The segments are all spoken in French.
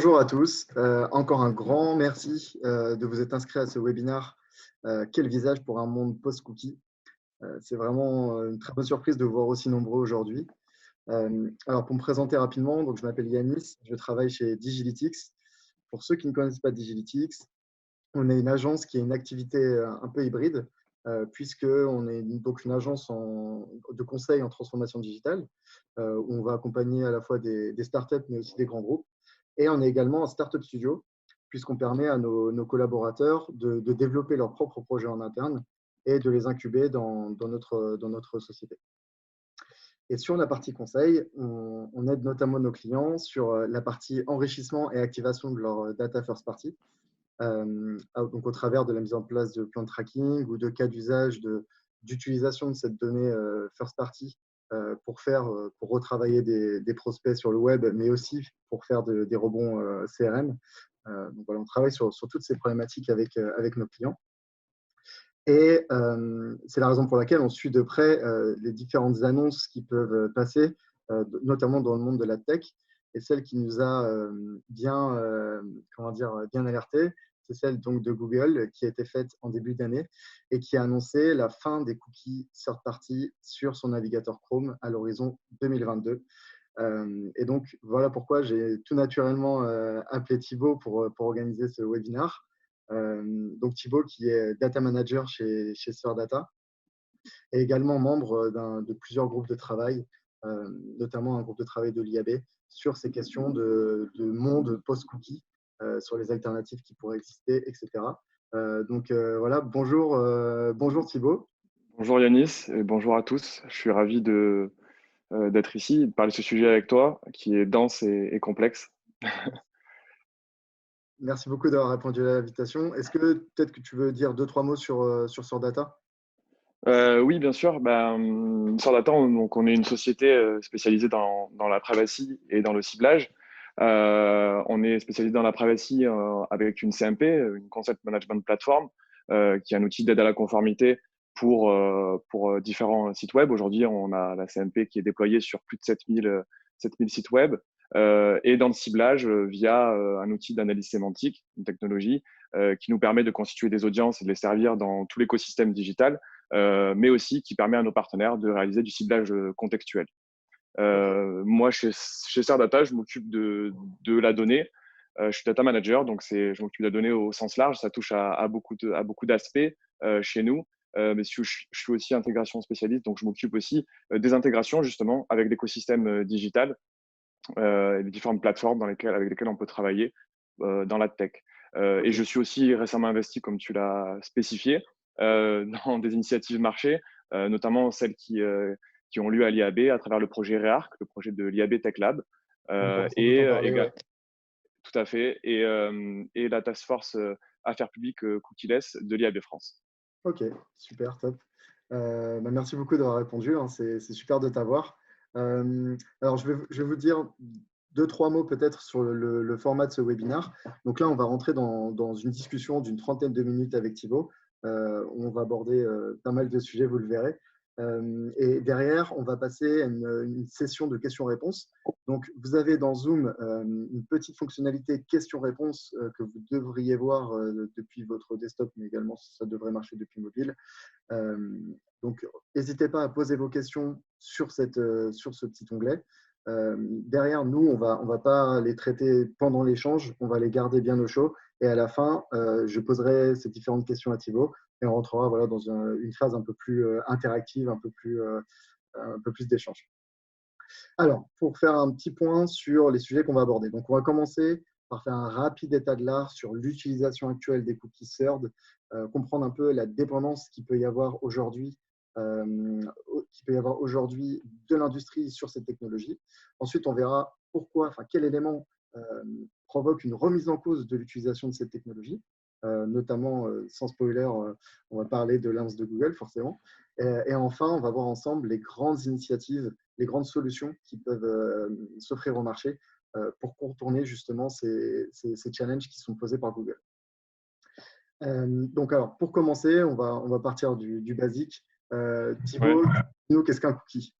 Bonjour à tous. Encore un grand merci de vous être inscrits à ce webinaire Quel visage pour un monde post-cookie. C'est vraiment une très bonne surprise de vous voir aussi nombreux aujourd'hui. Alors, pour me présenter rapidement, donc, je m'appelle Yanis, je travaille chez Digilytics. Pour ceux qui ne connaissent pas Digilytics, on est une agence qui a une activité un peu hybride, puisqu'on est donc une agence de conseil en transformation digitale, où on va accompagner à la fois des startups, mais aussi des grands groupes. Et on est également un startup studio, puisqu'on permet à nos collaborateurs de développer leurs propres projets en interne et de les incuber dans notre société. Et sur la partie conseil, on aide notamment nos clients sur la partie enrichissement et activation de leur data first party, donc au travers de la mise en place de plans de tracking ou de cas d'usage d'utilisation de cette donnée first party pour retravailler des prospects sur le web, mais aussi pour faire des rebonds CRM. Donc voilà, on travaille sur toutes ces problématiques avec nos clients. Et c'est la raison pour laquelle on suit de près les différentes annonces qui peuvent passer, notamment dans le monde de la tech. Et celle qui nous a bien alerté, c'est celle donc de Google qui a été faite en début d'année et qui a annoncé la fin des cookies third party sur son navigateur Chrome à l'horizon 2022. Et donc, voilà pourquoi j'ai tout naturellement appelé Thibaut pour organiser ce webinaire. Donc Thibaut, qui est data manager chez Sphère Data, est également membre de plusieurs groupes de travail, notamment un groupe de travail de l'IAB, sur ces questions de monde post-cookie, sur les alternatives qui pourraient exister, etc. Donc voilà, bonjour Thibaut. Bonjour Yanis et bonjour à tous. Je suis ravi d'être ici et de parler de ce sujet avec toi qui est dense et complexe. Merci beaucoup d'avoir répondu à l'invitation. Est-ce que peut-être que tu veux dire 2-3 mots sur Sphère Data? Oui, bien sûr. Sur Data, on est une société spécialisée dans la privacy et dans le ciblage. On est spécialisé dans la privacy avec une CMP, une Concept Management Platform, qui est un outil d'aide à la conformité pour différents sites web. Aujourd'hui, on a la CMP qui est déployée sur plus de 7000 sites web. Et dans le ciblage, via un outil d'analyse sémantique, une technologie qui nous permet de constituer des audiences et de les servir dans tout l'écosystème digital, mais aussi qui permet à nos partenaires de réaliser du ciblage contextuel. Moi, chez Sphère Data, je m'occupe de la donnée. Je suis data manager, donc je m'occupe de la donnée au sens large. Ça touche à beaucoup d'aspects chez nous. Mais je suis aussi intégration spécialiste, donc je m'occupe aussi des intégrations justement avec l'écosystème digital, les différentes plateformes avec lesquelles on peut travailler dans la tech. Et je suis aussi récemment investi, comme tu l'as spécifié, dans des initiatives marché, notamment celles qui ont lieu à l'IAB à travers le projet REARC, le projet de l'IAB Tech Lab. On pourra sans doute en parler, ouais. Tout à fait. Et la task force affaires publiques cookieless de l'IAB France. Ok, super, top. Merci beaucoup d'avoir répondu, hein, c'est super de t'avoir. Alors, je vais vous dire 2-3 mots peut-être sur le format de ce webinaire. Donc là, on va rentrer dans une discussion d'une trentaine de minutes avec Thibaut. On va aborder pas mal de sujets, vous le verrez. Et derrière, on va passer à une session de questions-réponses. Donc, vous avez dans Zoom une petite fonctionnalité questions-réponses que vous devriez voir depuis votre desktop, mais également ça devrait marcher depuis mobile. Donc, n'hésitez pas à poser vos questions sur ce petit onglet. Derrière, nous, on va pas les traiter pendant l'échange, on va les garder bien au chaud. Et à la fin, je poserai ces différentes questions à Thibaut et on rentrera voilà, dans une phase un peu plus interactive, un peu plus d'échange. Alors, pour faire un petit point sur les sujets qu'on va aborder. Donc, on va commencer par faire un rapide état de l'art sur l'utilisation actuelle des cookies third, comprendre un peu la dépendance qu'il peut y avoir aujourd'hui de l'industrie sur cette technologie. Ensuite, on verra quel élément provoque une remise en cause de l'utilisation de cette technologie, notamment, sans spoiler, on va parler de l'annonce de Google, forcément. Et enfin, on va voir ensemble les grandes initiatives, les grandes solutions qui peuvent s'offrir au marché pour contourner justement ces challenges qui sont posés par Google. Donc, alors, pour commencer, on va partir du basique. Thibaut, Ouais. dis-nous, qu'est-ce qu'un cookie?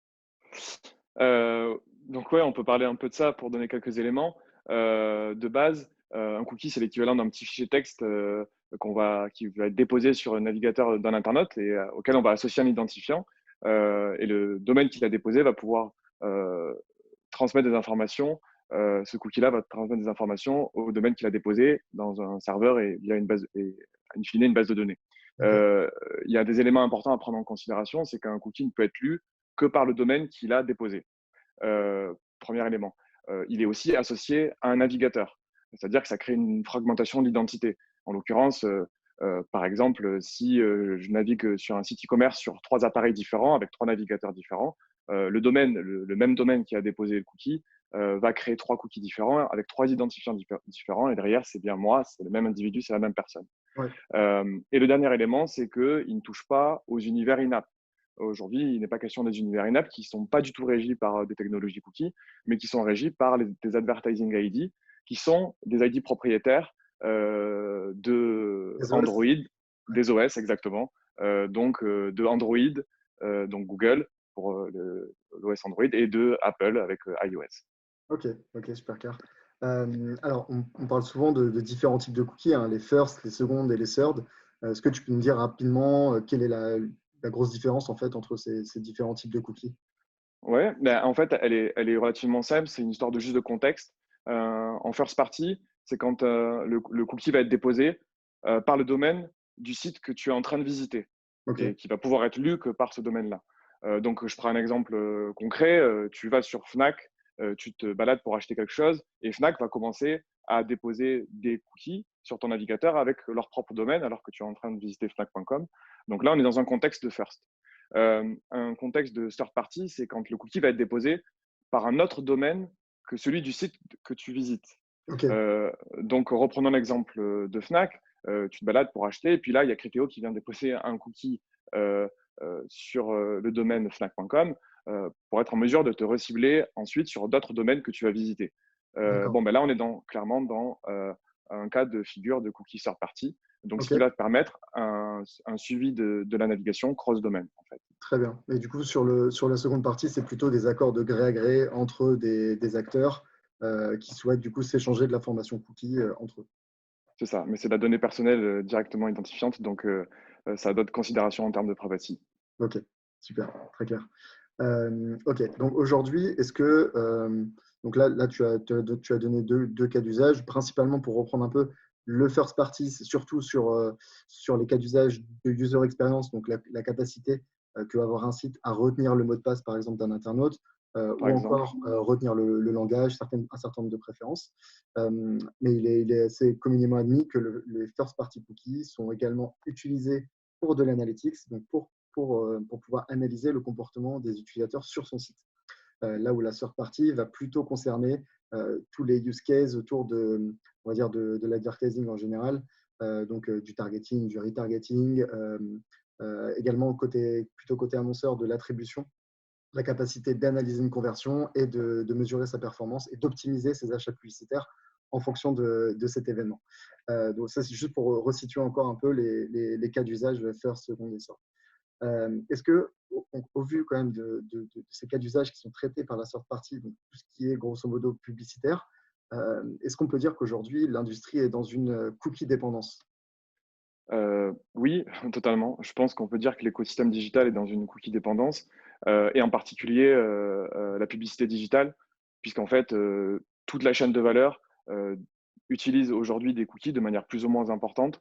Donc ouais, on peut parler un peu de ça pour donner quelques éléments. de base, un cookie, c'est l'équivalent d'un petit fichier texte qui va être déposé sur un navigateur d'un internaute et auquel on va associer un identifiant. Et le domaine qui l'a déposé va pouvoir transmettre des informations. Ce cookie-là va transmettre des informations au domaine qu'il a déposé dans un serveur et via une base, et in fine une base de données. Il y a des éléments importants à prendre en considération, c'est qu'un cookie ne peut être lu que par le domaine qu'il a déposé. Premier élément. Il est aussi associé à un navigateur, c'est-à-dire que ça crée une fragmentation de l'identité. En l'occurrence, par exemple, si je navigue sur un site e-commerce sur 3 appareils différents avec 3 navigateurs différents, le même domaine qui a déposé le cookie va créer 3 cookies différents avec 3 identifiants différents. Et derrière, c'est bien moi, c'est le même individu, c'est la même personne. Ouais. Et le dernier élément, c'est qu'il ne touche pas aux univers in-app. Aujourd'hui, il n'est pas question des univers in-app qui ne sont pas du tout régis par des technologies cookies, mais qui sont régis par des advertising ID, qui sont des ID propriétaires de Les OS? Android, Ouais. des OS exactement, donc de Android, donc Google pour l'OS Android, et de Apple avec iOS. Ok, super clair. Alors, on parle souvent de différents types de cookies, hein, les first, les secondes et les third. Est-ce que tu peux me dire rapidement quelle est la grosse différence en fait entre ces différents types de cookies? Ouais, ben, en fait, elle est relativement simple. C'est une histoire de juste de contexte. En first party, c'est quand le cookie va être déposé par le domaine du site que tu es en train de visiter Ok, et qui va pouvoir être lu que par ce domaine-là. Donc, je prends un exemple concret. Tu vas sur Fnac, tu te balades pour acheter quelque chose et Fnac va commencer à déposer des cookies sur ton navigateur avec leur propre domaine alors que tu es en train de visiter fnac.com. Donc là, on est dans un contexte de first. Un contexte de third party, c'est quand le cookie va être déposé par un autre domaine que celui du site que tu visites. ok, Donc, reprenons l'exemple de Fnac. Tu te balades pour acheter, et puis là, il y a Criteo qui vient déposer un cookie sur le domaine fnac.com pour être en mesure de te recibler ensuite sur d'autres domaines que tu vas visiter. d'accord. Bon, ben là, on est clairement dans un cas de figure de cookie third party, donc ce Ok, qui va te permettre un suivi de la navigation cross-domaine, en fait. très bien. Et du coup, sur la seconde partie, c'est plutôt des accords de gré à gré entre des acteurs qui souhaitent du coup s'échanger de l'information cookie entre eux. C'est ça, mais c'est de la donnée personnelle directement identifiante, donc ça a d'autres considérations en termes de privacy. Ok, super, très clair. Ok, donc aujourd'hui, est-ce que donc là tu as donné deux cas d'usage, principalement pour reprendre un peu le first party, c'est surtout sur les cas d'usage de user experience, donc la capacité que va avoir un site à retenir le mot de passe, par exemple, d'un internaute, Par ou exemple, encore retenir le langage, un certain nombre de préférences. Mais il est assez communément admis que les first party cookies sont également utilisés pour de l'analytics, donc pour pouvoir analyser le comportement des utilisateurs sur son site. Là où la third party va plutôt concerner tous les use cases autour on va dire de l'advertising en général, donc du targeting, du retargeting, également plutôt côté annonceur de l'attribution, la capacité d'analyser une conversion et de mesurer sa performance et d'optimiser ses achats publicitaires en fonction de cet événement. Donc ça, c'est juste pour resituer encore un peu les cas d'usage first, second et third. Est-ce que, au vu quand même de ces cas d'usage qui sont traités par la third party, donc tout ce qui est grosso modo publicitaire, est-ce qu'on peut dire qu'aujourd'hui l'industrie est dans une cookie dépendance? oui, totalement. Je pense qu'on peut dire que l'écosystème digital est dans une cookie dépendance, et en particulier la publicité digitale, puisqu'en fait, toute la chaîne de valeur utilise aujourd'hui des cookies de manière plus ou moins importante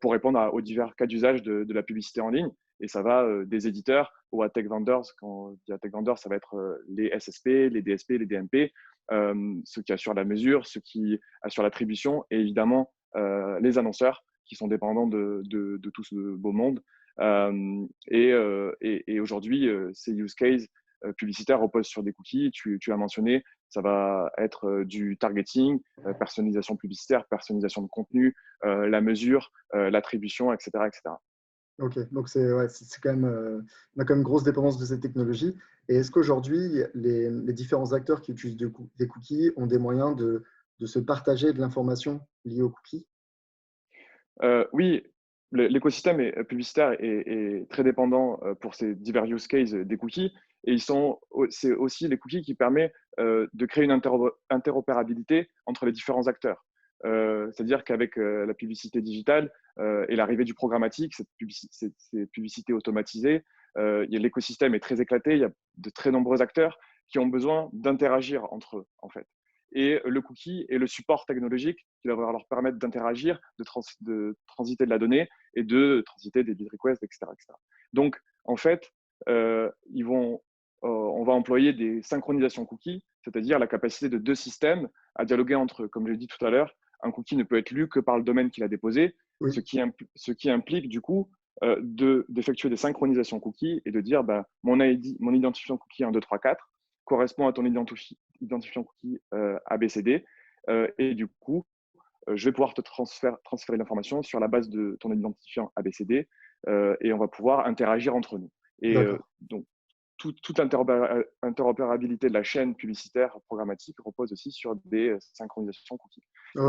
pour répondre aux divers cas d'usage de la publicité en ligne. Et ça va des éditeurs aux ad tech vendors. Quand on dit ad tech vendors, ça va être les SSP, les DSP, les DMP, ceux qui assurent la mesure, ceux qui assurent l'attribution, et évidemment les annonceurs qui sont dépendants de tout ce beau monde. Et aujourd'hui, ces use cases publicitaires reposent sur des cookies. Tu as mentionné, ça va être du targeting, personnalisation publicitaire, personnalisation de contenu, la mesure, l'attribution, etc., etc. Ok, donc c'est quand même, on a quand même une grosse dépendance de ces technologies. Et est-ce qu'aujourd'hui, les différents acteurs qui utilisent des cookies ont des moyens de se partager de l'information liée aux cookies? Oui, l'écosystème publicitaire est très dépendant pour ces divers use cases des cookies. Et c'est aussi les cookies qui permettent de créer une interopérabilité entre les différents acteurs. C'est-à-dire qu'avec la publicité digitale et l'arrivée du programmatique, ces publicités automatisées, l'écosystème est très éclaté. Il y a de très nombreux acteurs qui ont besoin d'interagir entre eux, en fait. Et le cookie est le support technologique qui va leur permettre d'interagir, de transiter de la donnée et de transiter des bid requests, etc., etc. Donc, en fait, on va employer des synchronisations cookies, c'est-à-dire la capacité de deux systèmes à dialoguer entre eux. Comme je l'ai dit tout à l'heure, un cookie ne peut être lu que par le domaine qu'il a déposé, Oui. ce qui implique du coup d'effectuer des synchronisations cookies et de dire mon identifiant cookie 1, 2, 3, 4 correspond à ton identifiant cookie ABCD et du coup, je vais pouvoir te transférer l'information sur la base de ton identifiant ABCD et on va pouvoir interagir entre nous. Et donc, toute interopérabilité de la chaîne publicitaire programmatique repose aussi sur des synchronisations cookies.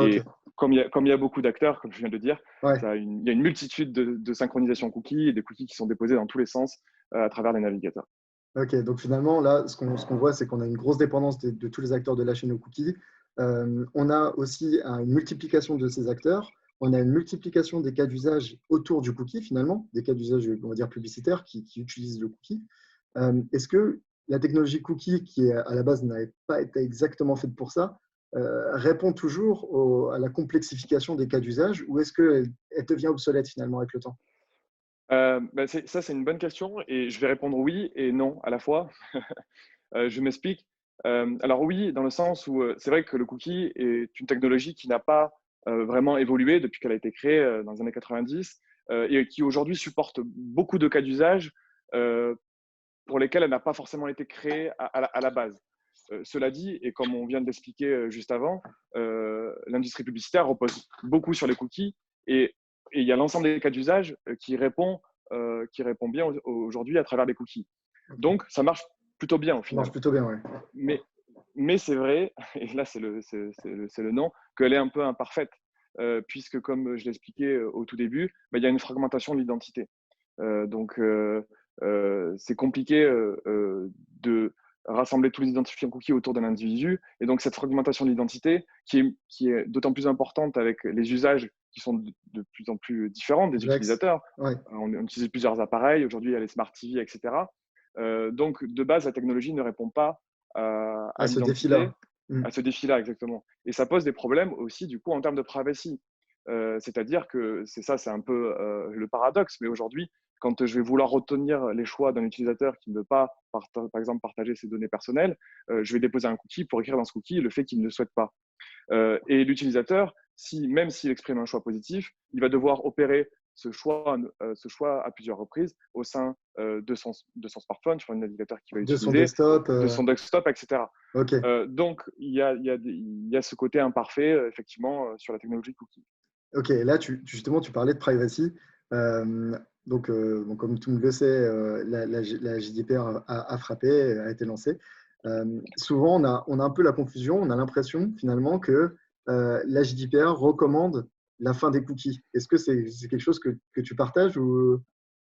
Et comme il y a beaucoup d'acteurs, comme je viens de le dire, il y a une multitude de synchronisations cookies et des cookies qui sont déposés dans tous les sens à travers les navigateurs. Ok, donc finalement, là, ce qu'on voit, c'est qu'on a une grosse dépendance de tous les acteurs de la chaîne aux cookies. On a aussi une multiplication de ces acteurs. On a une multiplication des cas d'usage autour du cookie, finalement, des cas d'usage, on va dire, publicitaires qui utilisent le cookie. Est-ce que la technologie cookie, qui à la base n'avait pas été exactement faite pour ça, répond toujours à la complexification des cas d'usage ou est-ce qu'elle devient obsolète finalement avec le temps? Ça, c'est une bonne question et je vais répondre oui et non à la fois. Je m'explique. Alors oui, dans le sens où c'est vrai que le cookie est une technologie qui n'a pas vraiment évolué depuis qu'elle a été créée dans les années 90 et qui aujourd'hui supporte beaucoup de cas d'usage pour lesquels elle n'a pas forcément été créée à la base. Cela dit, et comme on vient de l'expliquer juste avant, l'industrie publicitaire repose beaucoup sur les cookies et il y a l'ensemble des cas d'usage qui répond bien aujourd'hui à travers les cookies. Donc, ça marche plutôt bien au Ça final. marche plutôt bien, oui. Mais c'est vrai, et là c'est le non, qu'elle est un peu imparfaite, puisque comme je l'expliquais au tout début, il y a une fragmentation de l'identité. Donc, c'est compliqué de rassembler tous les identifiants cookies autour d'un individu. Et donc, cette fragmentation de l'identité, qui est d'autant plus importante avec les usages qui sont de plus en plus différents des utilisateurs. Ouais. On utilise plusieurs appareils. Aujourd'hui, il y a les smart TV, etc. Donc, de base, la technologie ne répond pas à ce l'identité, défi-là. à ce défi-là, exactement. Et ça pose des problèmes aussi, du coup, en termes de privacy. C'est-à-dire que c'est un peu le paradoxe, mais aujourd'hui, quand je vais vouloir retenir les choix d'un utilisateur qui ne veut pas, par exemple, partager ses données personnelles, je vais déposer un cookie pour écrire dans ce cookie le fait qu'il ne le souhaite pas. Et l'utilisateur, même s'il exprime un choix positif, il va devoir opérer ce choix à plusieurs reprises au sein de son smartphone, sur un navigateur qu'il va utiliser, de son desktop, etc. Okay. Donc, il y a ce côté imparfait, effectivement, sur la technologie cookie. Ok, là, justement, tu parlais de privacy. Donc, comme tout le monde le sait, la GDPR a frappé, a été lancée. Souvent, on a un peu la confusion, on a l'impression finalement que la GDPR recommande la fin des cookies. Est-ce que c'est quelque chose que tu partages ou...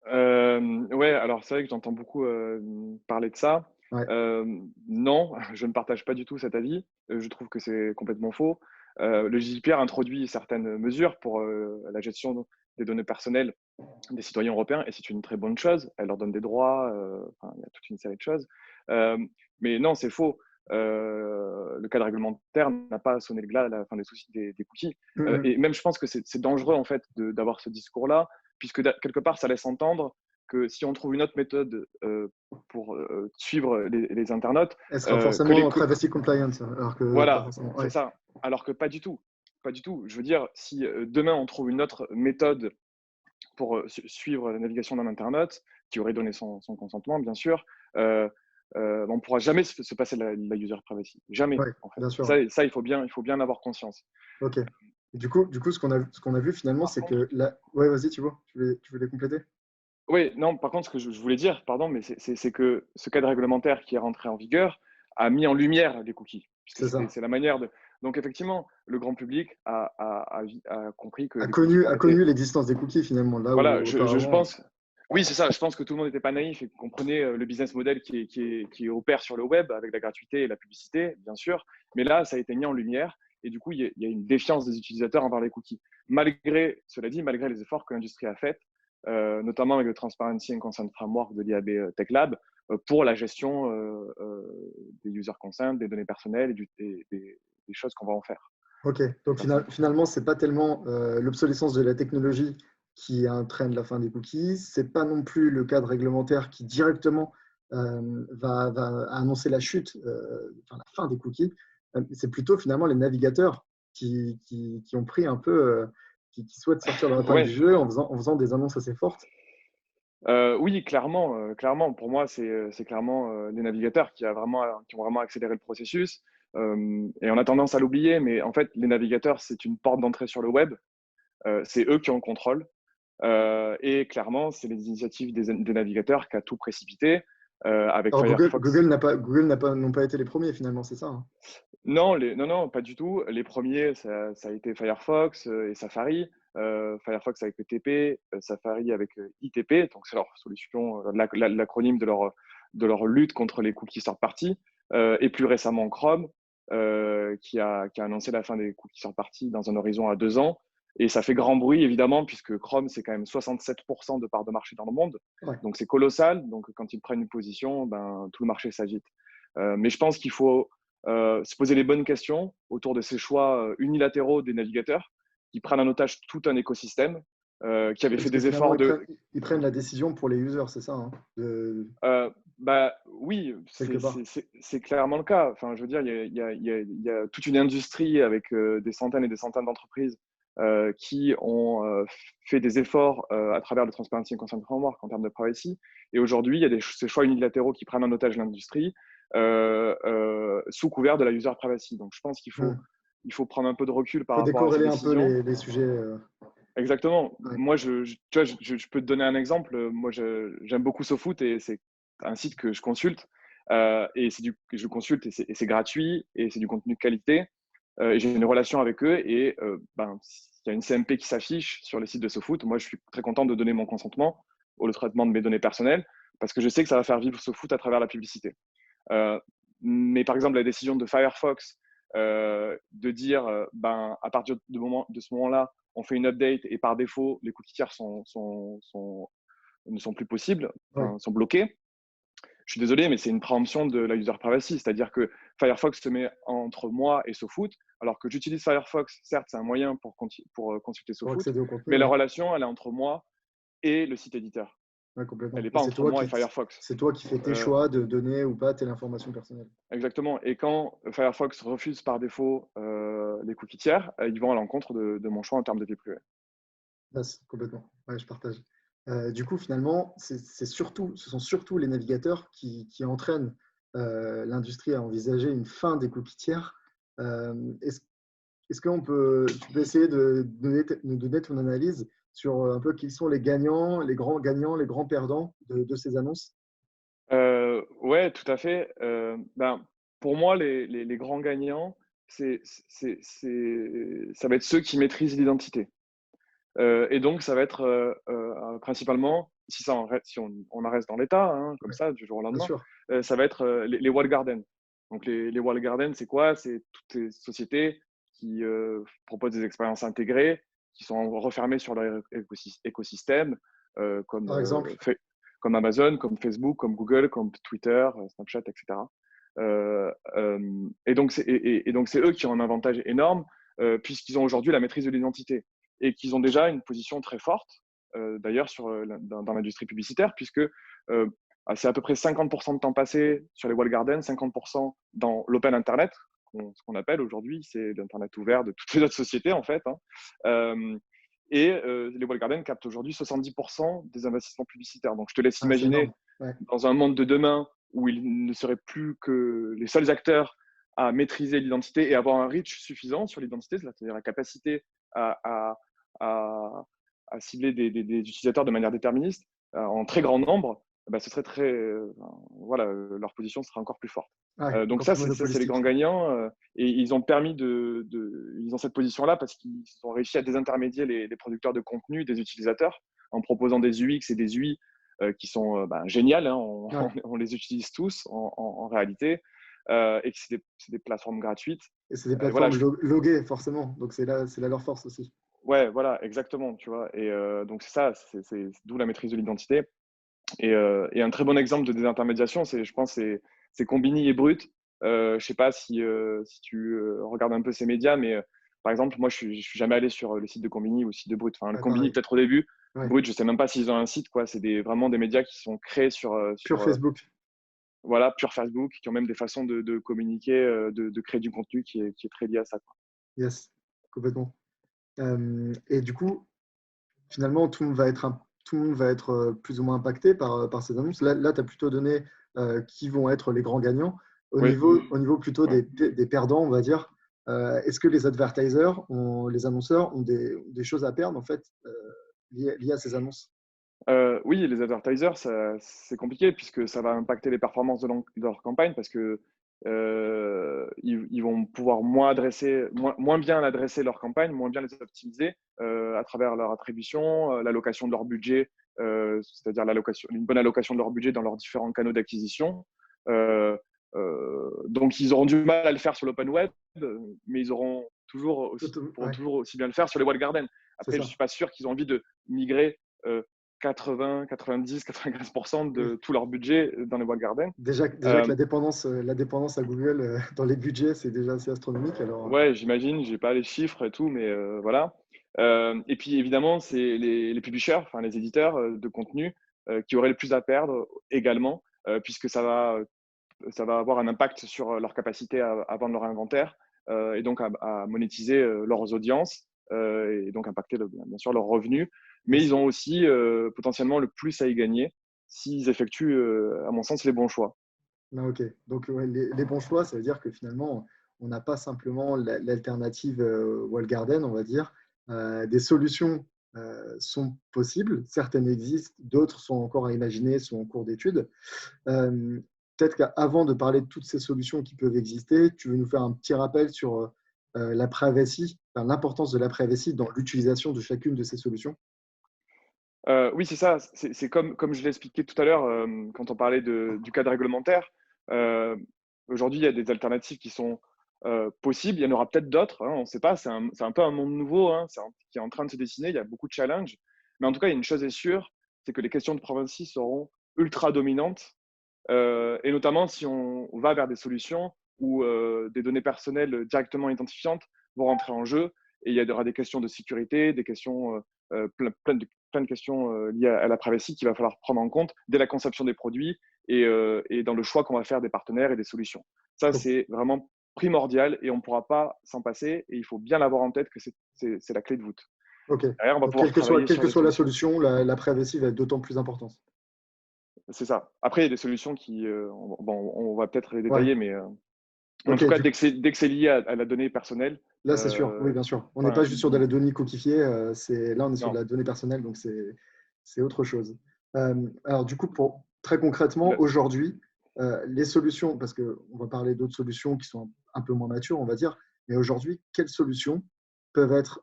Ouais, alors c'est vrai que j'entends beaucoup parler de ça. Ouais. Non, je ne partage pas du tout cet avis. Je trouve que c'est complètement faux. Le GDPR introduit certaines mesures pour la gestion des données personnelles des citoyens européens et c'est une très bonne chose. Elle leur donne des droits, il y a toute une série de choses. Mais non, c'est faux. Le cadre réglementaire n'a pas sonné le glas à la fin des soucis des cookies. Et même, je pense que c'est dangereux en fait d'avoir ce discours-là, puisque quelque part, ça laisse entendre que si on trouve une autre méthode pour suivre les internautes, elle sera forcément privacy compliant. Alors que voilà, c'est ça. Alors que pas du tout. Pas du tout. Je veux dire, si demain on trouve une autre méthode pour suivre la navigation d'un internaute, qui aurait donné son consentement, bien sûr, on ne pourra jamais se passer de la user privacy. Jamais. Ouais, en fait. bien sûr. Ça, il faut bien en avoir conscience. Ok. Et du coup, ce qu'on a vu finalement, c'est que là. Ouais, vas-y, tu voulais compléter? Oui, non, par contre, ce que je voulais dire, pardon, mais c'est que ce cadre réglementaire qui est rentré en vigueur a mis en lumière les cookies. Puisque c'est la manière de. Donc, effectivement, le grand public a compris que. A connu l'existence des cookies finalement. Là voilà, où je pense. Oui, c'est ça. Je pense que tout le monde n'était pas naïf et comprenait le business model qui opère sur le web avec la gratuité et la publicité, bien sûr. Mais là, ça a été mis en lumière et du coup, il y a une défiance des utilisateurs envers les cookies. Cela dit, malgré les efforts que l'industrie a faits, notamment avec le Transparency and Consent Framework de l'IAB Tech Lab, pour la gestion des user consent, des données personnelles des choses qu'on va en faire. Ok, donc finalement, ce n'est pas tellement l'obsolescence de la technologie qui entraîne la fin des cookies, ce n'est pas non plus le cadre réglementaire qui directement va annoncer la chute, enfin, la fin des cookies, c'est plutôt finalement les navigateurs qui ont pris un peu, qui souhaitent sortir leur épingle Ouais. du jeu en faisant des annonces assez fortes. Oui, clairement, clairement. Pour moi, c'est clairement les navigateurs qui ont vraiment accéléré le processus. Et on a tendance à l'oublier, mais en fait, les navigateurs, c'est une porte d'entrée sur le web. C'est eux qui ont le contrôle. Et clairement, c'est les initiatives des navigateurs qui a tout précipité avec Alors Firefox. Google n'ont pas été les premiers finalement, c'est ça, hein. Non, non, pas du tout. Les premiers, ça a été Firefox et Safari. Firefox avec le TP, Safari avec ITP, donc c'est leur solution, l'acronyme de leur lutte contre les cookies third party. Et plus récemment, Chrome, qui a annoncé la fin des cookies third party dans un horizon à 2 ans. Et ça fait grand bruit, évidemment, puisque Chrome, c'est quand même 67% de part de marché dans le monde. Ouais. Donc c'est colossal. Donc quand ils prennent une position, ben, tout le marché s'agite. Mais je pense qu'il faut se poser les bonnes questions autour de ces choix unilatéraux des navigateurs qui prennent en otage tout un écosystème, qui avait Parce fait que des finalement, efforts de… ils prennent la décision pour les users, c'est ça, hein, Bah, oui, quelque part. c'est clairement le cas. Enfin, je veux dire, il y a toute une industrie avec des centaines et des centaines d'entreprises qui ont fait des efforts à travers le Transparency and Consent Framework en termes de privacy. Et aujourd'hui, il y a ces choix unilatéraux qui prennent en otage l'industrie sous couvert de la user privacy. Donc, je pense il faut prendre un peu de recul Il par faut rapport à ces décorréler un peu décisions. les sujets. Exactement. Ouais. Moi, tu vois, je peux te donner un exemple. Moi, j'aime beaucoup SoFoot et c'est un site que je consulte. Que je consulte et c'est gratuit et c'est du contenu de qualité. Et j'ai une relation avec eux et ben, s'il y a une CMP qui s'affiche sur le site de SoFoot, moi, je suis très content de donner mon consentement au traitement de mes données personnelles parce que je sais que ça va faire vivre SoFoot à travers la publicité. Mais par exemple, la décision de Firefox de dire ben, à partir de ce moment-là, on fait une update et par défaut, les cookies tiers ne sont plus possibles, Ouais. sont bloqués. Je suis désolé, mais c'est une préemption de la user privacy, c'est-à-dire que Firefox se met entre moi et SoFoot, alors que j'utilise Firefox, certes, c'est un moyen pour consulter Pour SoFoot, accéder au contenu, mais la ouais. relation, elle est entre moi et le site éditeur. Ouais, Elle complètement. n'est Et pas entre moi et Firefox. c'est toi qui fais tes choix de donner ou pas telle information personnelle. Exactement. Et quand Firefox refuse par défaut les cookies tiers, ils vont à l'encontre de mon choix en termes de vie privée. Complètement. Ouais, je partage. Du coup, finalement, ce sont surtout les navigateurs qui entraînent l'industrie à envisager une fin des cookies tiers. Est-ce que tu peux essayer de nous donner ton analyse sur un peu qui sont les gagnants, les grands perdants de ces annonces? Ouais, tout à fait. Ben, pour moi, les grands gagnants, ça va être ceux qui maîtrisent l'identité. Et donc, ça va être principalement, si on en reste dans l'état, hein, comme Ouais, ça, du jour au bien lendemain, sûr. ça va être les walled gardens. Donc, les walled gardens, c'est quoi? C'est toutes ces sociétés qui proposent des expériences intégrées, qui sont refermées sur leur écosystème, comme, Par exemple, comme Amazon, comme Facebook, comme Google, comme Twitter, Snapchat, etc. Et donc, c'est eux qui ont un avantage énorme, puisqu'ils ont aujourd'hui la maîtrise de l'identité et qu'ils ont déjà une position très forte, d'ailleurs, dans l'industrie publicitaire, puisque c'est à peu près 50% de temps passé sur les walled gardens, 50% dans l'open Internet, ce qu'on appelle aujourd'hui, c'est l'Internet ouvert de toutes les autres sociétés, en fait. Hein. Les walled gardens captent aujourd'hui 70% des investissements publicitaires. Donc, je te laisse c'est énorme. imaginer, Ouais. dans un monde de demain où il ne serait plus que les seuls acteurs à maîtriser l'identité et avoir un reach suffisant sur l'identité, c'est-à-dire la capacité à, à, à cibler des utilisateurs de manière déterministe en très grand nombre, bah, ce serait voilà, leur position sera encore plus forte. Ouais, Donc encore ça, plus c'est les grands monopolistique. gagnants et ils ont permis ils ont cette position-là parce qu'ils ont réussi à désintermédier les producteurs de contenu des utilisateurs en proposant des UX et des UI qui sont géniales, hein, Ouais. on les utilise tous en réalité, et que c'est des plateformes gratuites. Et c'est des Et voilà, plateformes loguées, forcément. Donc, c'est là leur force aussi. ouais, voilà, exactement, tu vois. Et donc c'est ça, c'est d'où la maîtrise de l'identité. Et un très bon exemple de désintermédiation, je pense, c'est Combini et Brut. Je sais pas si tu regardes un peu ces médias, mais par exemple, moi, je suis jamais allé sur le site de Combini ou le site de Brut. Enfin, le Ouais, Combini pareil. peut-être au début. Ouais. Brut, je sais même pas s'ils ont un site, quoi. C'est vraiment des médias qui sont créés Pure Facebook. voilà, pure Facebook, qui ont même des façons de communiquer, de créer du contenu qui est très lié à ça, quoi. Yes, complètement. Et du coup, finalement, tout le monde va être plus ou moins impacté par ces annonces. Là tu as plutôt donné qui vont être les grands gagnants. Oui, Au niveau plutôt ouais. des perdants, on va dire, est-ce que les advertisers, les annonceurs ont des choses à perdre en fait liées à ces annonces? Oui, les advertisers, c'est compliqué puisque ça va impacter les performances de leur campagne parce que ils vont pouvoir moins bien adresser leur campagne, moins bien les optimiser à travers leur attribution, l'allocation de leur budget, c'est-à-dire une bonne allocation de leur budget dans leurs différents canaux d'acquisition. Donc, ils auront du mal à le faire sur l'open web, mais ils pourront Ouais, toujours aussi bien le faire sur les walled gardens. c'est Après, je ne ça. suis pas sûr qu'ils ont envie de migrer 80, 90, 95% Oui. de tout leur budget dans les walled gardens. Déjà que la dépendance à Google dans les budgets, c'est déjà assez astronomique. Alors, Ouais, j'imagine, j'ai pas les chiffres et tout, mais voilà. Et puis évidemment, c'est les publishers, enfin les éditeurs de contenu qui auraient le plus à perdre également, puisque ça va avoir un impact sur leur capacité à vendre leur inventaire et donc à monétiser leurs audiences et donc impacter bien sûr leurs revenus. Mais yes. ils ont aussi potentiellement le plus à y gagner s'ils effectuent, à mon sens, les bons choix. Ah, ok. Donc, ouais, les bons choix, ça veut dire que finalement, on n'a pas simplement l'alternative wall garden, on va dire. Des solutions sont possibles, certaines existent, d'autres sont encore à imaginer, sont en cours d'étude. Euh, Peut-être qu'avant de parler de toutes ces solutions qui peuvent exister, tu veux nous faire un petit rappel sur la privacy, enfin, l'importance de la privacy dans l'utilisation de chacune de ces solutions. Oui, c'est ça. C'est comme je l'ai expliqué tout à l'heure quand on parlait du cadre réglementaire. Euh, Aujourd'hui, il y a des alternatives qui sont possibles. Il y en aura peut-être d'autres, hein, on ne sait pas. C'est un peu un monde nouveau hein, qui est en train de se dessiner. Il y a beaucoup de challenges. Mais en tout cas, il y a une chose est sûre, c'est que les questions de privacy seront ultra dominantes. Et notamment si on va vers des solutions où des données personnelles directement identifiantes vont rentrer en jeu. Et il y aura des questions de sécurité, des questions, plein de questions liées à la privacy qu'il va falloir prendre en compte dès la conception des produits et dans le choix qu'on va faire des partenaires et des solutions. Ça, c'est vraiment primordial et on ne pourra pas s'en passer. Et il faut bien l'avoir en tête que c'est la clé de voûte. Ok. Derrière, on va Donc, pouvoir travailler quelle sur que des soit la solutions. solution, la privacy va être d'autant plus importante. C'est ça. Après, il y a des solutions qui, on va peut-être les Ouais. détailler, mais en Ok. tout cas, dès que c'est lié à la donnée personnelle, Là, c'est sûr. Oui, bien sûr. On n'est pas enfin, juste sur de la donnée cookifiée. Là, on est sur de non. la donnée personnelle, donc c'est autre chose. Alors, du coup, très concrètement, aujourd'hui, les solutions, parce qu'on va parler d'autres solutions qui sont un peu moins matures, on va dire, mais aujourd'hui, quelles solutions peuvent être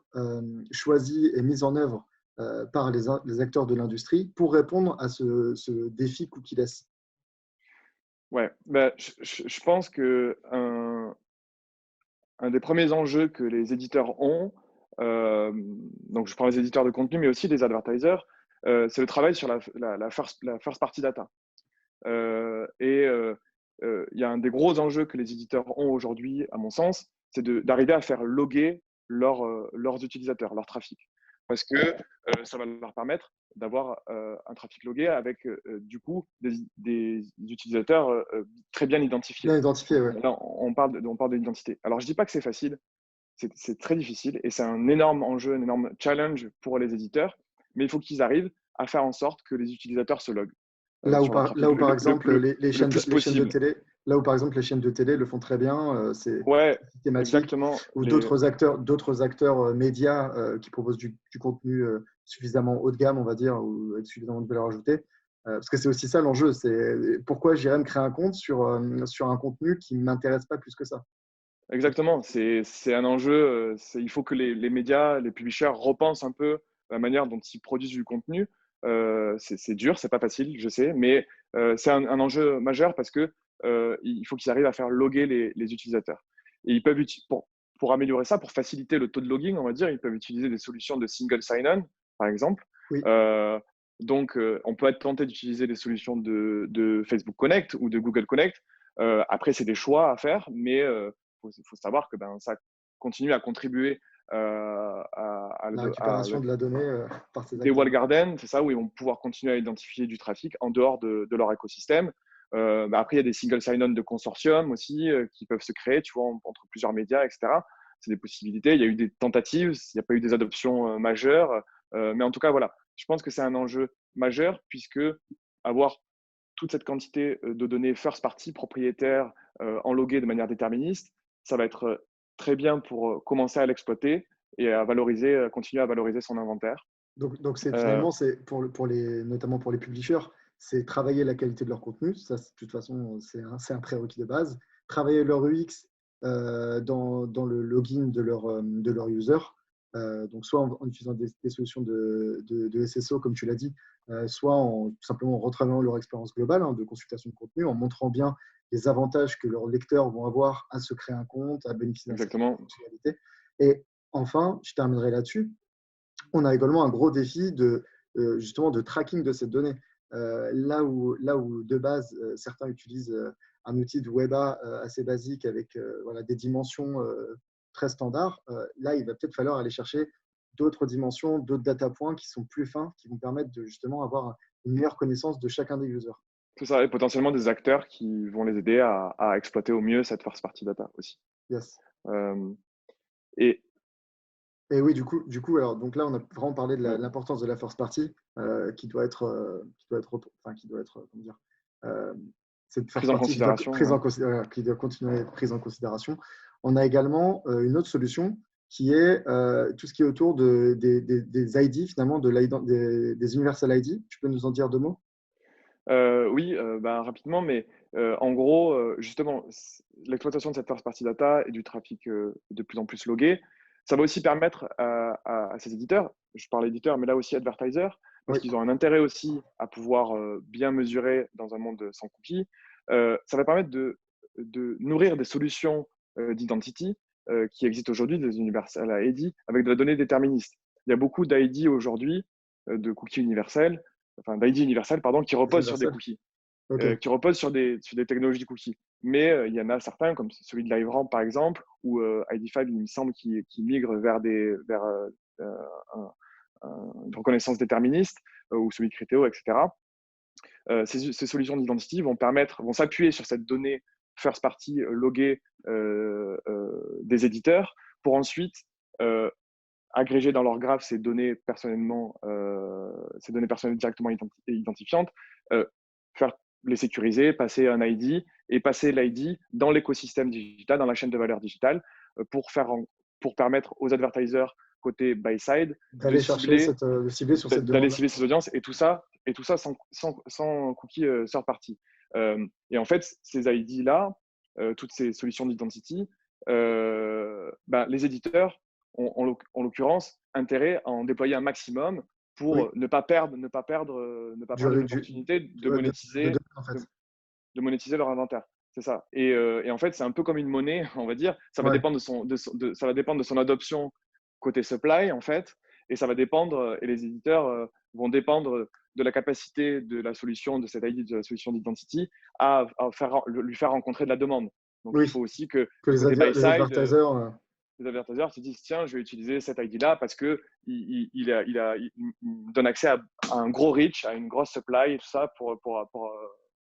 choisies et mises en œuvre par les acteurs de l'industrie pour répondre à ce défi cookie-less? Ouais, bah, je pense que un des premiers enjeux que les éditeurs ont, donc je prends les éditeurs de contenu, mais aussi les advertisers, c'est le travail sur la first party data. Il y a un des gros enjeux que les éditeurs ont aujourd'hui, à mon sens, c'est d'arriver à faire loguer leurs utilisateurs, leur trafic. Parce que ça va leur permettre d'avoir un trafic logué avec du coup des utilisateurs très bien identifiés. Bien identifié, ouais. Là, on parle d'identité. Alors, je ne dis pas que c'est facile, c'est très difficile et c'est un énorme enjeu, un énorme challenge pour les éditeurs, mais il faut qu'ils arrivent à faire en sorte que les utilisateurs se loguent sur leur Là trafic où par exemple, le plus les chaînes de possible. télé, là où par exemple les chaînes de télé le font très bien, c'est Ouais, systématique, exactement. ou d'autres acteurs médias qui proposent du contenu suffisamment haut de gamme, on va dire, ou avec suffisamment de valeur ajoutée. Parce que c'est aussi ça l'enjeu, c'est pourquoi j'irais me créer un compte sur un contenu qui ne m'intéresse pas plus que ça. Exactement. C'est un enjeu. Il faut que les médias, les publishers repensent un peu la manière dont ils produisent du contenu c'est dur, c'est pas facile, je sais, mais c'est un enjeu majeur parce que il faut qu'ils arrivent à faire loguer les utilisateurs. Et ils peuvent pour améliorer ça, pour faciliter le taux de logging, on va dire, ils peuvent utiliser des solutions de single sign-on, par exemple. Oui. Donc, on peut être tenté d'utiliser des solutions de Facebook Connect ou de Google Connect. Après, c'est des choix à faire, mais faut savoir que ça continue à contribuer La récupération de la donnée par ces des acteurs. walled gardens, c'est ça, où ils vont pouvoir continuer à identifier du trafic en dehors de leur écosystème. Après, il y a des single sign-on de consortium aussi qui peuvent se créer, tu vois, entre plusieurs médias, etc. C'est des possibilités. Il y a eu des tentatives, il n'y a pas eu des adoptions majeures. Mais en tout cas, voilà, je pense que c'est un enjeu majeur puisque avoir toute cette quantité de données first party, propriétaires, enloguées de manière déterministe, ça va être très bien pour commencer à l'exploiter et à valoriser, continuer à valoriser son inventaire. Donc finalement, c'est notamment pour les publishers, c'est travailler la qualité de leur contenu. Ça, de toute façon, c'est un prérequis de base. Travailler leur UX dans le login de leur user. Donc, soit en utilisant des solutions de SSO, comme tu l'as dit, soit tout simplement en retravaillant leur expérience globale de consultation de contenu, en montrant bien les avantages que leurs lecteurs vont avoir à se créer un compte, à bénéficier de cette fonctionnalité. Et enfin, je terminerai là-dessus. On a également un gros défi justement de tracking de cette donnée. Là où de base, certains utilisent un outil de WebA assez basique avec des dimensions très standards, là, il va peut-être falloir aller chercher d'autres dimensions, d'autres data points qui sont plus fins, qui vont permettre de justement avoir une meilleure connaissance de chacun des users. C'est ça, et potentiellement des acteurs qui vont les aider à exploiter au mieux cette first party data aussi. Yes. Et oui, du coup, alors donc là, on a vraiment parlé de l'importance de la first party qui doit être comment dire, cette first party qui doit continuer à être prise en considération. On a également une autre solution qui est tout ce qui est autour des ID, finalement, des Universal ID. Tu peux nous en dire deux mots? Oui, rapidement, mais en gros, justement, l'exploitation de cette first party data et du trafic de plus en plus logué, ça va aussi permettre à ces éditeurs, je parle éditeurs, mais là aussi advertisers, parce qu'ils ont un intérêt aussi à pouvoir bien mesurer dans un monde sans cookies. Ça va permettre de nourrir des solutions d'identity qui existent aujourd'hui, des universal ID, avec de la donnée déterministe. Il y a beaucoup d'ID aujourd'hui, de cookies universels, enfin d'ID universel, pardon, qui reposent sur des cookies, qui reposent sur des technologies cookies. Mais il y en a certains, comme celui de LiveRamp par exemple, ou ID5, il me semble, qui migre vers une reconnaissance déterministe, ou celui de Criteo, etc. Ces solutions d'identity vont s'appuyer sur cette donnée first party loguée des éditeurs pour ensuite agréger dans leur graphe ces données personnelles directement identifiantes, faire les sécuriser, passer un ID et passer l'ID dans l'écosystème digital, dans la chaîne de valeur digitale, pour permettre aux advertisers côté buy side d'aller chercher cibler sur cette demande, d'aller cibler ces audiences, et tout ça sans cookies third party. Et en fait, ces ID là, toutes ces solutions d'identity, les éditeurs ont en l'occurrence intérêt à en déployer un maximum pour ne pas perdre l'opportunité de monétiser leur inventaire. C'est ça. Et en fait, c'est un peu comme une monnaie, on va dire. Ça va dépendre ça va dépendre de son adoption côté supply, en fait. Et ça va dépendre, et les éditeurs vont dépendre de la capacité de la solution, de cette ID, de la solution d'identity, à lui faire rencontrer de la demande. Donc, il faut aussi que les advertisers se disent, tiens, je vais utiliser cette ID-là parce qu'il me donne accès à un gros reach, à une grosse supply, et tout ça pour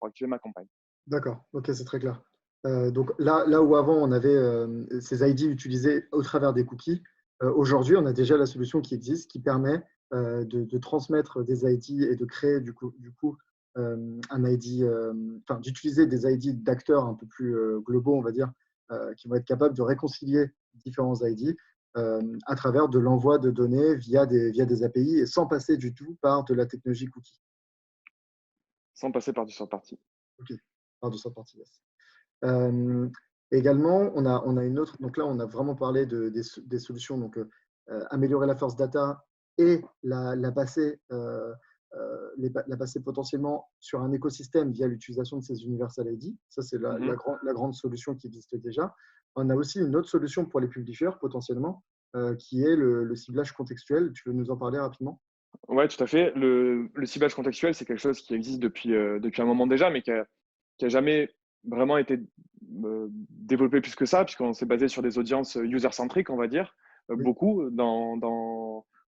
activer ma campagne. D'accord, ok, c'est très clair. Donc là où avant on avait ces ID utilisés au travers des cookies, aujourd'hui on a déjà la solution qui existe qui permet de transmettre des ID et de créer du coup un ID, d'utiliser des ID d'acteurs un peu plus globaux, on va dire, qui vont être capables de réconcilier différents ID à travers de l'envoi de données via des API et sans passer du tout par de la technologie cookie. Sans passer par du third party. Ok, par du third party, yes. Également, on a une autre. Donc là, on a vraiment parlé des solutions. Donc, améliorer la first data et la passer la passer potentiellement sur un écosystème via l'utilisation de ces Universal ID. Ça, c'est la grande solution qui existe déjà. On a aussi une autre solution pour les publishers potentiellement, qui est le ciblage contextuel. Tu veux nous en parler rapidement? Ouais, tout à fait. Le ciblage contextuel, c'est quelque chose qui existe depuis un moment déjà, mais qui a jamais vraiment été développé plus que ça, puisqu'on s'est basé sur des audiences user-centriques, on va dire, Oui. beaucoup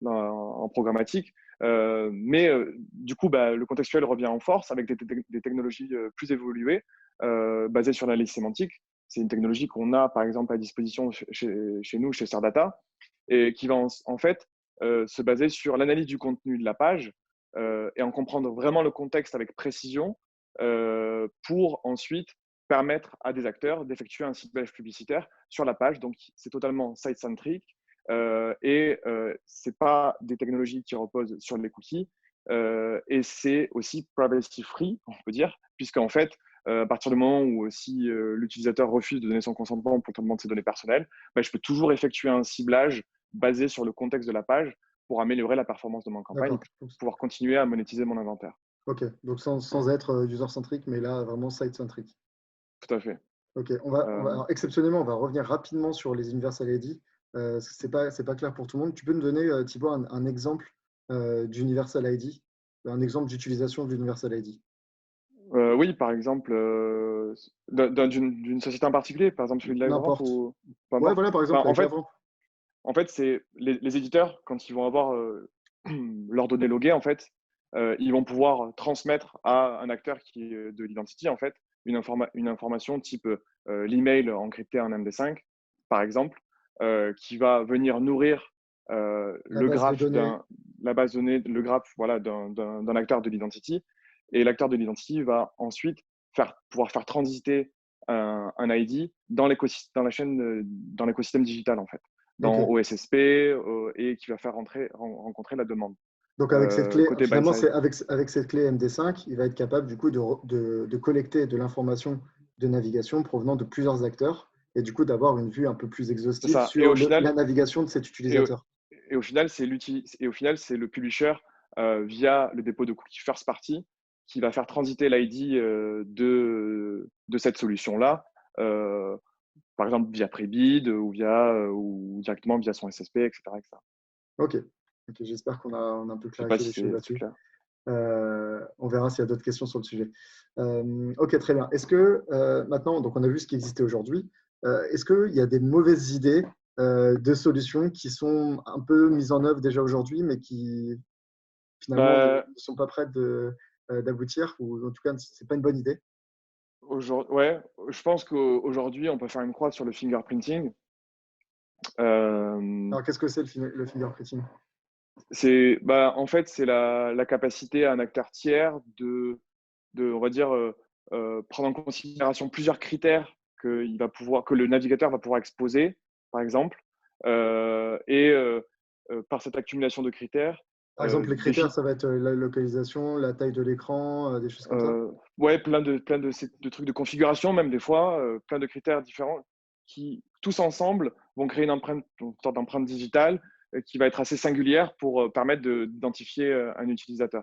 en programmatique. Mais du coup, le contextuel revient en force avec des technologies plus évoluées, basées sur l'analyse sémantique. C'est une technologie qu'on a, par exemple, à disposition chez nous, chez Sardata, et qui va en fait se baser sur l'analyse du contenu de la page et en comprendre vraiment le contexte avec précision pour ensuite permettre à des acteurs d'effectuer un ciblage publicitaire sur la page. Donc, c'est totalement site-centric et ce n'est pas des technologies qui reposent sur les cookies et c'est aussi privacy-free, on peut dire, puisqu'en fait, à partir du moment où si l'utilisateur refuse de donner son consentement pour traitement de ses données personnelles, je peux toujours effectuer un ciblage basé sur le contexte de la page pour améliorer la performance de ma campagne et D'accord. pouvoir continuer à monétiser mon inventaire. Ok, donc sans être user-centrique, mais là, vraiment site-centrique. Tout à fait. Ok, Euh, alors, exceptionnellement, on va revenir rapidement sur les Universal ID. C'est pas clair pour tout le monde. Tu peux nous donner, Thibaut, un exemple d'Universal ID, un exemple d'utilisation de l'Universal ID? oui, par exemple, d'une société en particulier, par exemple celui de l'Agro N'importe. ou peu Ouais, importe. voilà, par exemple, En avec fait, l'avant. c'est les éditeurs, quand ils vont avoir leurs données loguées, en fait, ils vont pouvoir transmettre à un acteur qui est de l'identity, en fait, une information type l'email encrypté en MD5, par exemple, qui va venir nourrir La le base de graphe données. la base de données, le graphe voilà, d'un acteur de l'identity. Et l'acteur de l'identity va ensuite pouvoir faire transiter un ID dans l'écosystème, dans l'écosystème digital, en fait, dans Ok. OSSP et qui va faire rencontrer la demande. Donc avec cette clé, Côté buy finalement, c'est side. avec cette clé MD5, il va être capable du coup de collecter de l'information de navigation provenant de plusieurs acteurs et du coup d'avoir une vue un peu plus C'est exhaustive ça. sur la navigation de cet Et au, utilisateur. et au final, c'est le publisher via le dépôt de cookies first party qui va faire transiter l'ID de cette solution-là, par exemple via Prebid ou directement via son SSP, etc. etc. Ok. Ok, j'espère qu'on a un peu Je ne sais pas clarifié si les choses c'est là-dessus. clair. On verra s'il y a d'autres questions sur le sujet. Ok, très bien. Est-ce que maintenant, donc on a vu ce qui existait aujourd'hui, est-ce qu'il y a des mauvaises idées de solutions qui sont un peu mises en œuvre déjà aujourd'hui, mais qui finalement ne Bah, sont pas prêtes d'aboutir, ou en tout cas, ce n'est pas une bonne idée? ouais, je pense qu'aujourd'hui, on peut faire une croix sur le fingerprinting. Euh, Alors, qu'est-ce que c'est le fingerprinting? En fait, c'est la capacité à un acteur tiers on va dire, prendre en considération plusieurs critères que le navigateur va pouvoir exposer, par exemple, par cette accumulation de critères, Par exemple, les critères, définir, ça va être la localisation, la taille de l'écran, des choses comme ça. ouais, plein de trucs de configuration, même des fois, plein de critères différents qui, tous ensemble, vont créer une sorte d'empreinte digitale qui va être assez singulière pour permettre d'identifier un utilisateur,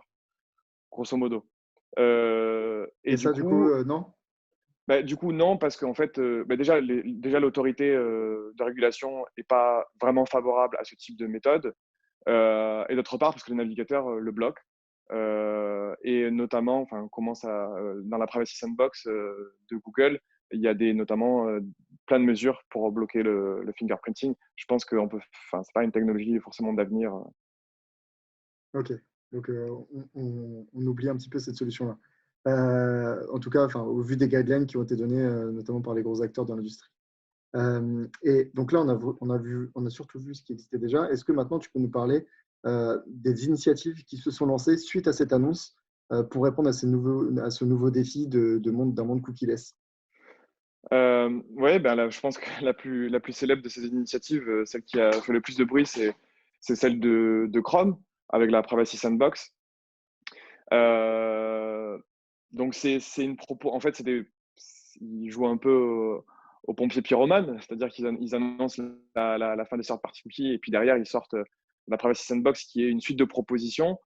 grosso modo. Et Et ça, du coup, non? du coup, non, parce qu'en fait, déjà l'autorité de régulation n'est pas vraiment favorable à ce type de méthode. Et d'autre part, parce que le navigateur le bloque. Et notamment, dans la Privacy Sandbox de Google, il y a notamment plein de mesures pour bloquer le fingerprinting. Je pense que c'est pas une technologie forcément d'avenir. Ok. Donc, on oublie un petit peu cette solution-là. En tout cas, enfin, au vu des guidelines qui ont été données, notamment par les gros acteurs dans l'industrie. Et donc là, on a surtout vu ce qui existait déjà. Est-ce que maintenant, tu peux nous parler des initiatives qui se sont lancées suite à cette annonce pour répondre à ce nouveau défi d'un monde cookie-less? Ouais, là, je pense que la plus célèbre de ces initiatives, celle qui a fait le plus de bruit, c'est celle de Chrome avec la Privacy Sandbox. Euh, donc c'est une propos. En fait, ils jouent un peu au pompier pyromane, c'est-à-dire qu'ils annoncent la fin des third party cookies et puis derrière ils sortent la Privacy Sandbox qui est une suite de propositions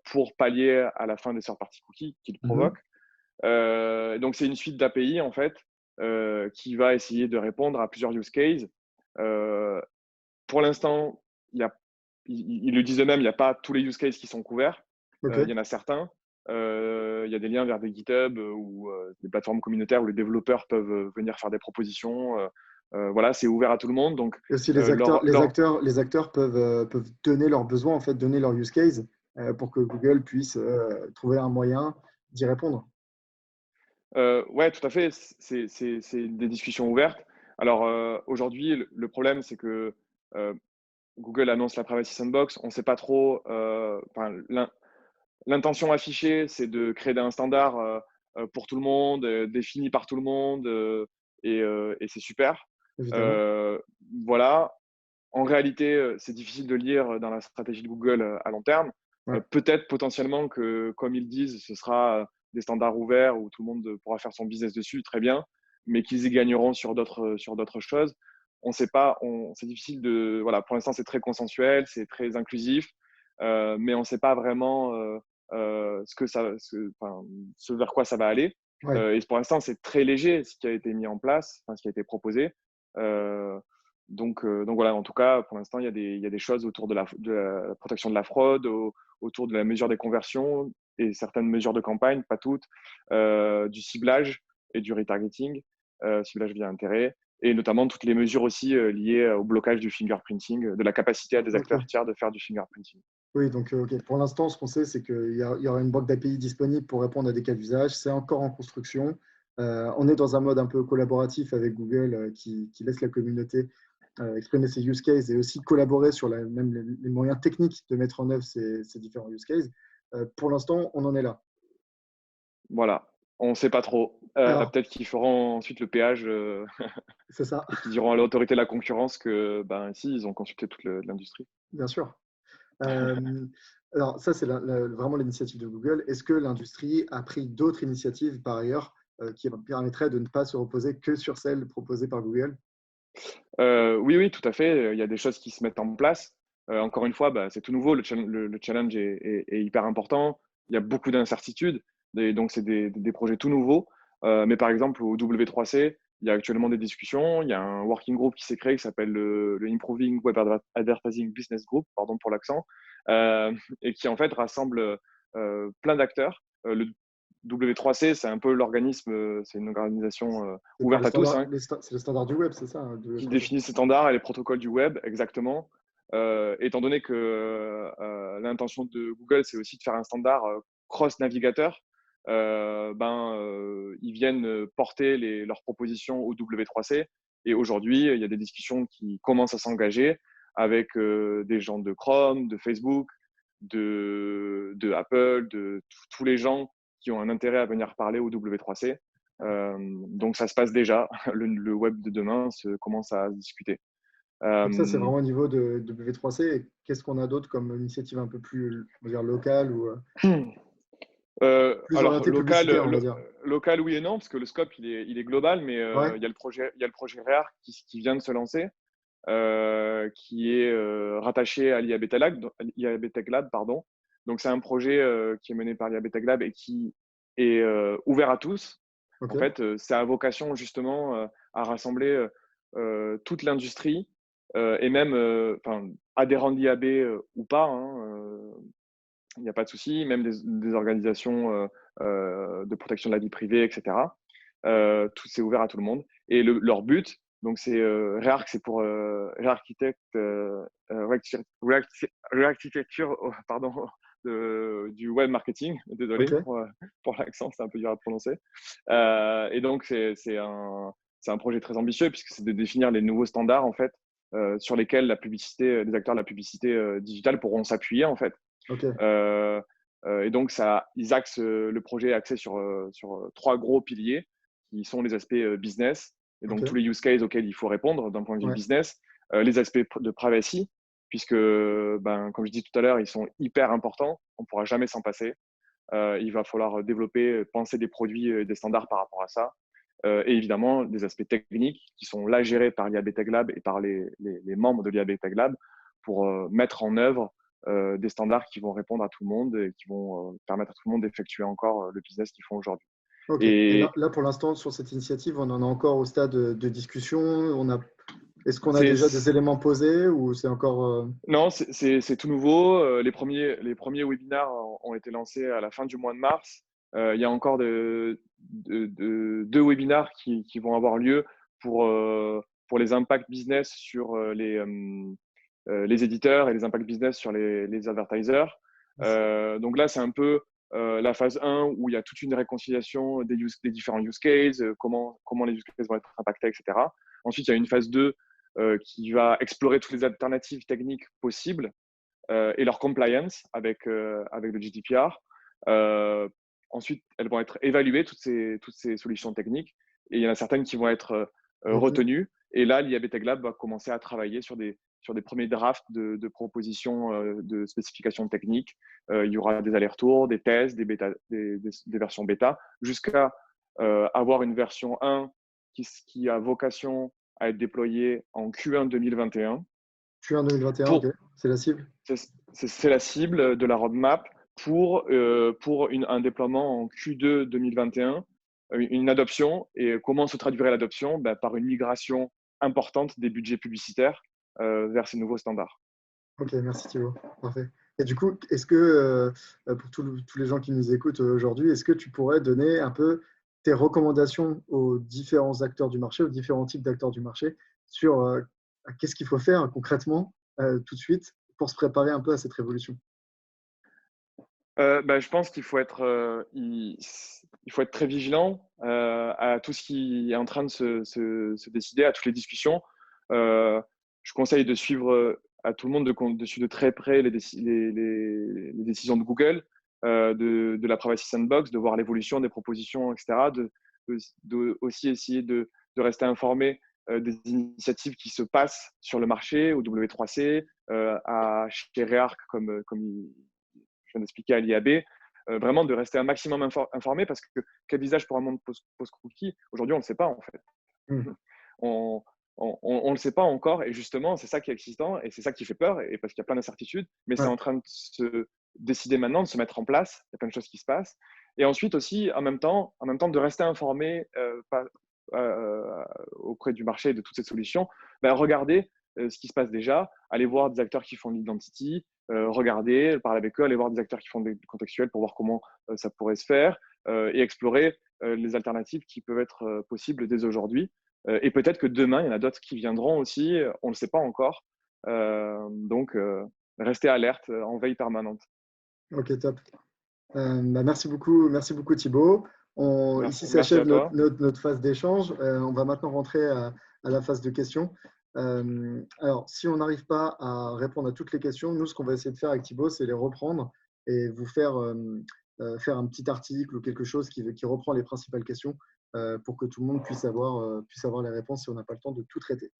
pour pallier à la fin des third-party cookies qu'ils Mhm. provoquent. Donc, c'est une suite d'API, en fait, qui va essayer de répondre à plusieurs use cases. Euh, pour l'instant, ils le disent eux-mêmes, il n'y a pas tous les use cases qui sont couverts. Ok. Il y en a certains. Il y a des liens vers des GitHub ou des plateformes communautaires où les développeurs peuvent venir faire des propositions. Voilà, c'est ouvert à tout le monde. Donc, Et aussi les acteurs, leur, leur, les acteurs peuvent donner leurs besoins, en fait, donner leur use case pour que Google puisse trouver un moyen d'y répondre. Ouais, tout à fait. C'est des discussions ouvertes. Alors, aujourd'hui, le problème, c'est que euh, Google annonce la Privacy Sandbox. On ne sait pas trop. L'intention affichée, c'est de créer un standard pour tout le monde, défini par tout le monde, et c'est super. Évidemment. Euh, voilà. En réalité, c'est difficile de lire dans la stratégie de Google à long terme. Ouais. Peut-être potentiellement que, comme ils disent, ce sera des standards ouverts où tout le monde pourra faire son business dessus, très bien, mais qu'ils y gagneront sur d'autres choses. On ne sait pas, c'est difficile de. Voilà, pour l'instant, c'est très consensuel, c'est très inclusif, mais on ne sait pas vraiment ce vers quoi ça va aller. Ouais. Et pour l'instant, c'est très léger ce qui a été mis en place, enfin, ce qui a été proposé. Euh, donc voilà, en tout cas, pour l'instant, il y a des choses autour de la protection de la fraude, autour de la mesure des conversions et certaines mesures de campagne, pas toutes, du ciblage et du retargeting, ciblage via intérêt, et notamment toutes les mesures aussi liées au blocage du fingerprinting, de la capacité à des acteurs Ok. tiers de faire du fingerprinting. Oui, donc ok. Pour l'instant, ce qu'on sait, c'est qu'il y aura une banque d'API disponible pour répondre à des cas d'usage. C'est encore en construction. On est dans un mode un peu collaboratif avec Google qui laisse la communauté exprimer ses use cases et aussi collaborer sur même les moyens techniques de mettre en œuvre ces différents use cases. Pour l'instant, on en est là. Voilà, on ne sait pas trop. Alors, Peut-être qu'ils feront ensuite le péage c'est ça, et qu'ils diront à l'autorité de la concurrence que, ben, si, ils ont consulté toute l'industrie. bien sûr. Euh, alors, ça, c'est vraiment l'initiative de Google. Est-ce que l'industrie a pris d'autres initiatives par ailleurs qui permettraient de ne pas se reposer que sur celles proposées par Google? Oui, oui, tout à fait. Il y a des choses qui se mettent en place. Encore une fois, bah, c'est tout nouveau. Le challenge est hyper important. Il y a beaucoup d'incertitudes. Donc, c'est des projets tout nouveaux. Mais par exemple, au W3C, il y a actuellement des discussions. Il y a un working group qui s'est créé qui s'appelle le Improving Web Advertising Business Group, pardon pour l'accent, et qui en fait rassemble plein d'acteurs. Le W3C, c'est un peu l'organisme, c'est une organisation C'est quoi, ouverte à tous, hein, c'est le standard du web, c'est ça, qui W3C? définit ces standards et les protocoles du web, exactement. Étant donné que l'intention de Google, c'est aussi de faire un standard cross-navigateur, ils viennent porter leurs propositions au W3C. Et aujourd'hui, il y a des discussions qui commencent à s'engager avec des gens de Chrome, de Facebook, de Apple, de tous les gens qui ont un intérêt à venir parler au W3C. Donc ça se passe déjà. Le web de demain commence à se discuter. Donc ça, c'est Euh, vraiment au niveau de W3C. Et qu'est-ce qu'on a d'autre comme initiative un peu plus, on va dire, locale ou plus alors orientée publicitaire, on va local, dire? local, oui et non, parce que le scope il est global, mais Ouais, il y a le projet REAR qui vient de se lancer, qui est rattaché à l'IAB Tech Lab, pardon. Donc c'est un projet qui est mené par l'IAB Tech Lab et qui est ouvert à tous. En ok, fait, ça a vocation justement à rassembler toute l'industrie et même adhérents de l'IAB ou pas, hein, il n'y a pas de souci, même des organisations de protection de la vie privée, etc. Tout c'est ouvert à tout le monde. Et leur but, donc c'est Rearc, c'est pour Rearchitect, Rearchitecture, oh, pardon, du web marketing. Désolé ok, pour l'accent, c'est un peu dur à prononcer. Et donc c'est un projet très ambitieux puisque c'est de définir les nouveaux standards en fait sur lesquels les acteurs de la publicité digitale pourront s'appuyer en fait. ok, Euh, et donc, le projet est axé sur trois gros piliers qui sont les aspects business, et donc tous ok, les use cases auxquels il faut répondre d'un point de vue ouais, business, les aspects de privacy, puisque, comme je dis tout à l'heure, ils sont hyper importants, on ne pourra jamais s'en passer. Il va falloir développer, penser des produits et des standards par rapport à ça. Et évidemment, des aspects techniques qui sont là gérés par l'IAB Tech Lab et par les membres de l'IAB Tech Lab pour mettre en œuvre des standards qui vont répondre à tout le monde et qui vont permettre à tout le monde d'effectuer encore le business qu'ils font aujourd'hui. Ok. Et là, pour l'instant, sur cette initiative, on en est encore au stade de discussion. Est-ce qu'on a déjà des éléments posés ou c'est encore… Non, c'est tout nouveau. Les premiers webinars ont été lancés à la fin du mois de mars. Il y a encore deux webinars qui vont avoir lieu pour les impacts business sur les éditeurs et les impacts business sur les advertisers. Donc là, c'est un peu la phase 1 où il y a toute une réconciliation des différents use cases, comment les use cases vont être impactés, etc. Ensuite, il y a une phase 2 qui va explorer toutes les alternatives techniques possibles et leur compliance avec le GDPR. Ensuite, elles vont être évaluées, toutes ces solutions techniques, et il y en a certaines qui vont être retenues. Et là, l'IAB Tech Lab va commencer à travailler sur des premiers drafts de propositions de spécifications techniques. Il y aura des allers-retours, des tests, des versions bêta, jusqu'à avoir une version 1 qui a vocation à être déployée en Q1 2021. Q1 2021, ok. C'est la cible. C'est la cible de la roadmap pour un déploiement en Q2 2021, une adoption. Et comment se traduirait l'adoption? Par une migration importante des budgets publicitaires vers ces nouveaux standards. Ok, merci Thibaut. Parfait. Et du coup, est-ce que, pour tous les gens qui nous écoutent aujourd'hui, est-ce que tu pourrais donner un peu tes recommandations aux différents acteurs du marché, aux différents types d'acteurs du marché, sur qu'est-ce qu'il faut faire concrètement tout de suite pour se préparer un peu à cette révolution? Je pense qu'il faut être, il faut être très vigilant à tout ce qui est en train de se décider, à toutes les discussions. Je conseille de suivre à tout le monde de suivre de très près les décisions de Google, de la Privacy Sandbox, de voir l'évolution des propositions, etc. De aussi essayer de rester informé des initiatives qui se passent sur le marché, au W3C, chez Rearc, comme je viens d'expliquer à l'IAB, vraiment de rester un maximum informé, parce que quel visage pour un monde post-cookie, aujourd'hui, on ne le sait pas en fait. On ne le sait pas encore, et justement, c'est ça qui est excitant et c'est ça qui fait peur, et parce qu'il y a plein d'incertitudes, mais c'est en train de se décider maintenant, de se mettre en place. Il y a plein de choses qui se passent. Et ensuite aussi, en même temps de rester informé auprès du marché de toutes ces solutions, regardez ce qui se passe déjà, aller voir des acteurs qui font de l'identity, regarder, parler avec eux, aller voir des acteurs qui font des contextuels pour voir comment ça pourrait se faire, et explorer les alternatives qui peuvent être possibles dès aujourd'hui. Et peut-être que demain, il y en a d'autres qui viendront aussi, on ne le sait pas encore. Donc, restez alerte, en veille permanente. Ok, top. Merci beaucoup Thibaut. Ici s'achève notre phase d'échange. On va maintenant rentrer à la phase de questions. Alors, si on n'arrive pas à répondre à toutes les questions, nous, ce qu'on va essayer de faire avec Thibaut, c'est les reprendre et vous faire un petit article ou quelque chose qui reprend les principales questions pour que tout le monde puisse avoir les réponses si on n'a pas le temps de tout traiter.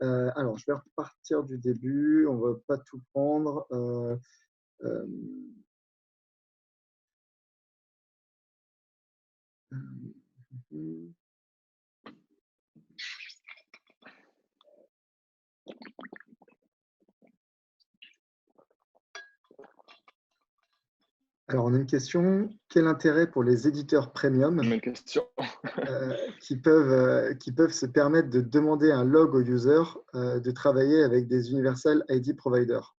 Alors, je vais repartir du début. On ne va pas tout prendre. Alors, on a une question. Quel intérêt pour les éditeurs premium qui peuvent se permettre de demander un log au user de travailler avec des Universal ID providers?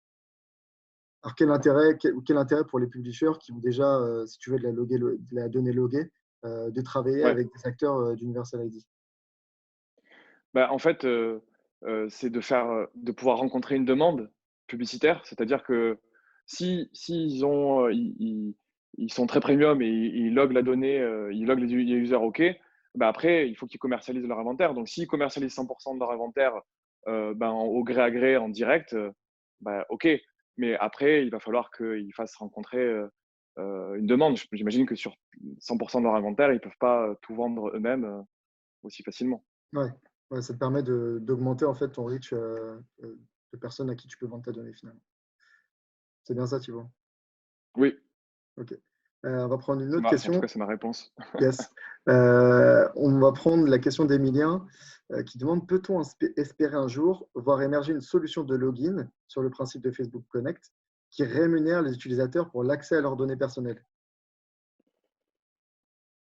Alors, quel intérêt pour les publishers qui ont déjà, si tu veux, de la donnée loguée, de travailler avec des acteurs d'Universal ID? En fait, c'est de pouvoir rencontrer une demande publicitaire, c'est-à-dire que s'ils sont très premium et ils loguent la donnée, ils loguent les users, OK, après, il faut qu'ils commercialisent leur inventaire. Donc, s'ils commercialisent 100% de leur inventaire au gré à gré, en direct, OK. Mais après, il va falloir qu'ils fassent rencontrer une demande. J'imagine que sur 100% de leur inventaire, ils ne peuvent pas tout vendre eux-mêmes aussi facilement. Ouais, ça te permet d'augmenter en fait ton reach de personnes à qui tu peux vendre ta donnée finalement. C'est bien ça, Thibaut? Oui. Ok. On va prendre une autre question. En tout cas, c'est ma réponse. Yes. On va prendre la question d'Emilien qui demande: peut-on espérer un jour voir émerger une solution de login sur le principe de Facebook Connect qui rémunèrent les utilisateurs pour l'accès à leurs données personnelles?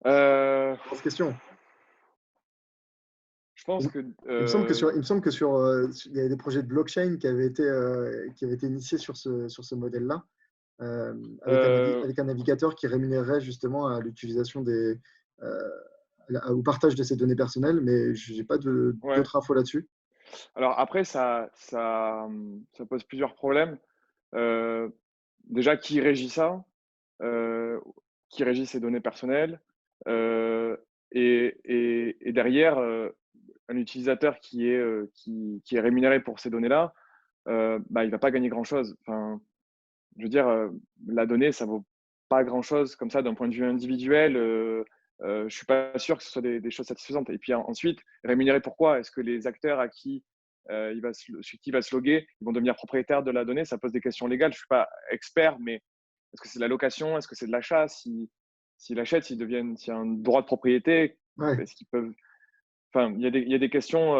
Euh, Grosse question. je pense Il que il me semble que sur, il me semble que sur, il y avait des projets de blockchain qui avaient été initiés sur ce modèle-là, euh, avec un navigateur qui rémunérerait justement à l'utilisation au partage de ces données personnelles, mais je n'ai pas ouais. d'autres infos là-dessus. Alors après, ça pose plusieurs problèmes. Euh, Déjà, qui régit ça? euh, qui régit ces données personnelles. Euh, et derrière, un utilisateur qui est rémunéré pour ces données-là, bah, il ne va pas gagner grand-chose. Enfin, je veux dire, la donnée, ça vaut pas grand-chose comme ça d'un point de vue individuel. Je suis pas sûr que ce soit des choses satisfaisantes. Et puis ensuite, rémunéré pourquoi? Est-ce que les acteurs à qui sur qui il va se loguer, ils vont devenir propriétaires de la donnée? Ça pose des questions légales. Je suis pas expert, mais est-ce que c'est de la location? Est-ce que c'est de l'achat? S'ils achètent, s'il y a un droit de propriété, Ouais. est-ce qu'ils peuvent. Enfin, il y a des questions.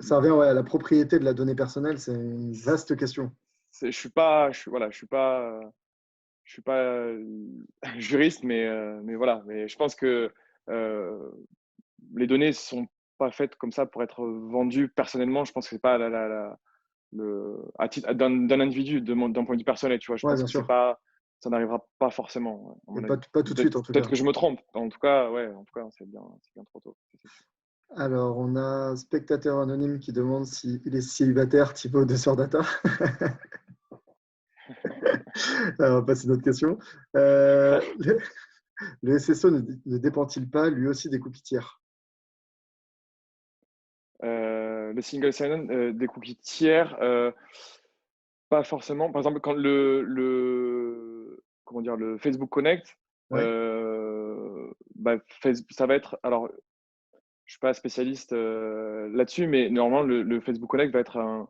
Ça revient, ouais, à la propriété de la donnée personnelle, c'est une vaste question. Je suis pas juriste, mais voilà. Mais je pense que euh, les données sont pas faites comme ça pour être vendues personnellement. Je pense que c'est pas à titre d'un individu, d'un point de vue personnel. Tu vois, je Ouais, pense bien que c'est sûr. pas, ça n'arrivera pas forcément, ouais, à Et mon avis. pas tout de suite, en tout Peut-être cas. que je me trompe. En tout cas, ouais, en tout cas, c'est bien trop tôt. C'est sûr. Alors, on a un spectateur anonyme qui demande s'il est célibataire, Thibaut de Sordata. Alors, on va passer à une autre question. Le SSO ne dépend-il pas lui aussi des cookies tiers? Le single sign-on des cookies tiers, pas forcément. Par exemple, quand comment dire, le Facebook Connect, Ouais, bah, ça va être. Alors, je suis pas spécialiste là-dessus, mais normalement, le Facebook Connect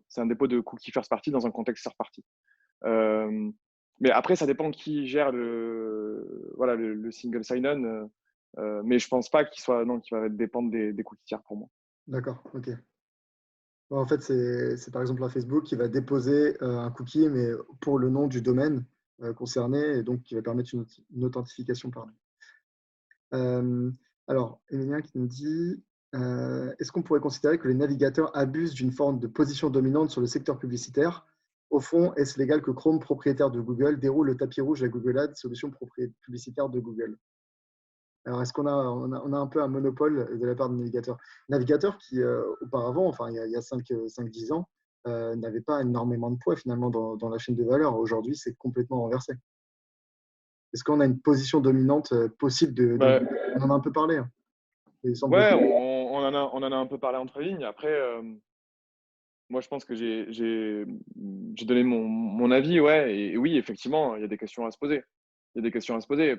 c'est un dépôt de cookies first party dans un contexte third party. Euh, mais après, ça dépend qui gère voilà, le single sign-on. Mais je pense pas qu'il va dépendre des cookies tiers pour moi. d'accord, ok. Bon, en fait, c'est par exemple un Facebook qui va déposer un cookie, mais pour le nom du domaine concerné, et donc qui va permettre une authentification. Pardon. Euh, alors, Emilien qui nous dit, est-ce qu'on pourrait considérer que les navigateurs abusent d'une forme de position dominante sur le secteur publicitaire? Au fond, est-ce légal que Chrome, propriétaire de Google, déroule le tapis rouge à Google Ads, solution publicitaire de Google? Alors, est-ce on a un peu un monopole de la part des navigateurs? Navigateurs qui, auparavant, enfin, il y a 5-10 ans, n'avaient pas énormément de poids finalement dans la chaîne de valeur. Aujourd'hui, c'est complètement renversé. Est-ce qu'on a une position dominante possible de Bah, Google? On en a un peu parlé, hein. Il semble ouais, que on en a un peu parlé entre lignes. Après, moi, je pense que j'ai donné mon avis, ouais. Et oui, effectivement, il y a des questions à se poser. Il y a des questions à se poser.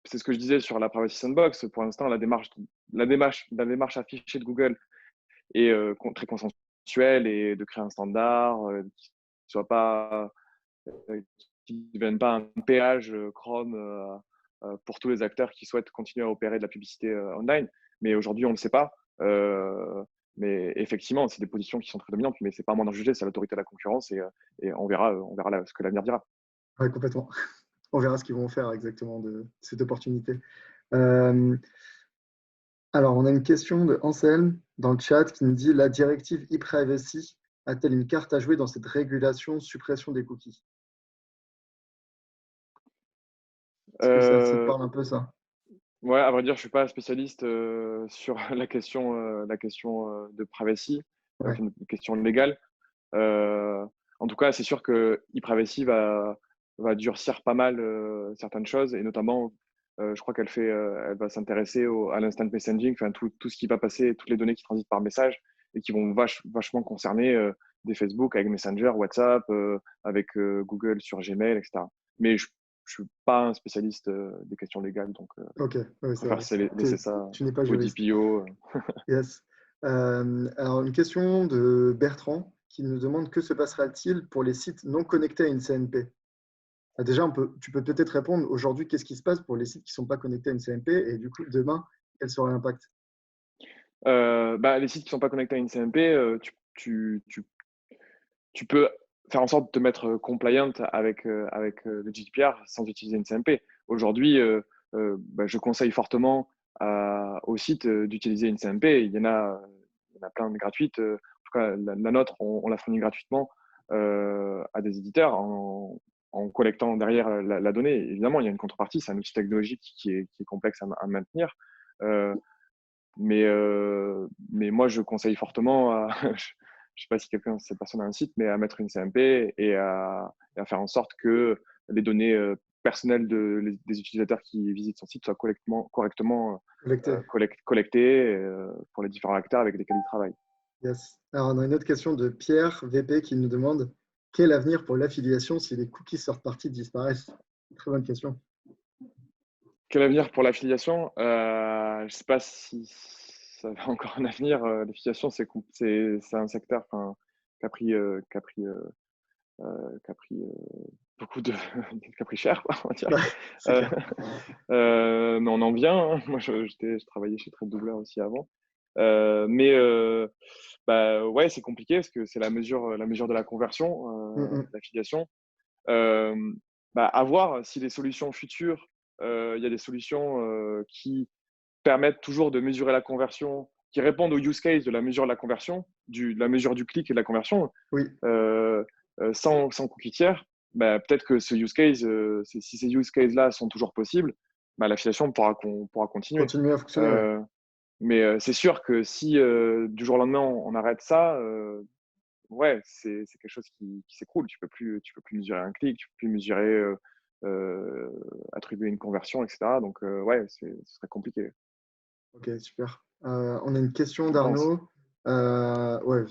C'est ce que je disais sur la Privacy Sandbox. Pour l'instant, la démarche affichée de Google est très consensuelle et de créer un standard qui soit pas, qui ne devienne pas un péage Chrome pour tous les acteurs qui souhaitent continuer à opérer de la publicité online. Mais aujourd'hui, on ne le sait pas. Mais effectivement, c'est des positions qui sont très dominantes, mais c'est pas à moi d'en juger, c'est à l'autorité de la concurrence et on verra ce que l'avenir dira. ouais, complètement. On verra ce qu'ils vont faire exactement de cette opportunité. Euh, alors, on a une question de Anselme dans le chat qui nous dit, la directive e-privacy a-t-elle une carte à jouer dans cette régulation suppression des cookies? Est-ce que ça te Euh, parle un peu, ça? ouais, à vrai dire, je suis pas spécialiste sur la question de privacy, Ouais, une question légale. Euh, En tout cas, c'est sûr que e-privacy va durcir pas mal certaines choses, et notamment, je crois elle va s'intéresser à l'instant messaging, enfin tout ce qui va passer, toutes les données qui transitent par message et qui vont vachement concerner des Facebook avec Messenger, WhatsApp, avec Google sur Gmail, etc. Mais je suis pas un spécialiste des questions légales, donc ok, je ouais, c'est préfère vrai. laisser ça Tu n'es pas au juriste. DPO. Yes. Alors, une question de Bertrand qui nous demande que se passera-t-il pour les sites non connectés à une CNP? Déjà, tu peux peut-être répondre aujourd'hui, qu'est-ce qui se passe pour les sites qui ne sont pas connectés à une CNP et du coup, demain, quel sera l'impact? Bah, les sites qui sont pas connectés à une CMP, tu peux. faire en sorte de te mettre compliant avec le GDPR sans utiliser une CMP. Aujourd'hui, je conseille fortement au site d'utiliser une CMP. Il y en a plein de gratuites. En tout cas, la nôtre, on la fournit gratuitement à des éditeurs en collectant derrière la donnée. Évidemment, il y a une contrepartie. C'est un outil technologique qui est complexe à maintenir. Mais moi, je conseille fortement je ne sais pas si cette personne a un site, mais à mettre une CMP et à faire en sorte que les données personnelles des utilisateurs qui visitent son site soient correctement Collecté. collectées pour les différents acteurs avec lesquels ils travaillent. Yes. Alors, on a une autre question de Pierre VP qui nous demande quel avenir pour l'affiliation si les cookies sortent partie disparaissent? Très bonne question. Quel avenir pour l'affiliation? Je ne sais pas si ça a encore un avenir. L'affiliation, c'est un secteur qui a pris, beaucoup de qui a pris cher, quoi, on va dire. Ouais, c'est clair. Mais on en vient, hein. Moi, je travaillais chez TradeDoubler aussi avant. Ouais, c'est compliqué parce que c'est la mesure de la conversion, l'affiliation. À voir si les solutions futures, il y a des solutions qui permettent toujours de mesurer la conversion, qui répondent au use case de la mesure de la conversion, de la mesure du clic et de la conversion, Oui. sans cookie tiers. Peut-être que ce use case, si ces use cases-là sont toujours possibles, l'affiliation pourra continuer. Continuer à fonctionner. Mais c'est sûr que si du jour au lendemain on arrête ça, ouais, c'est quelque chose qui s'écroule. Tu peux plus mesurer un clic, tu peux plus mesurer, attribuer une conversion, etc. Donc ouais, ce serait compliqué. Ok, super. On a une question Je pense. d'Arnaud. Ouais,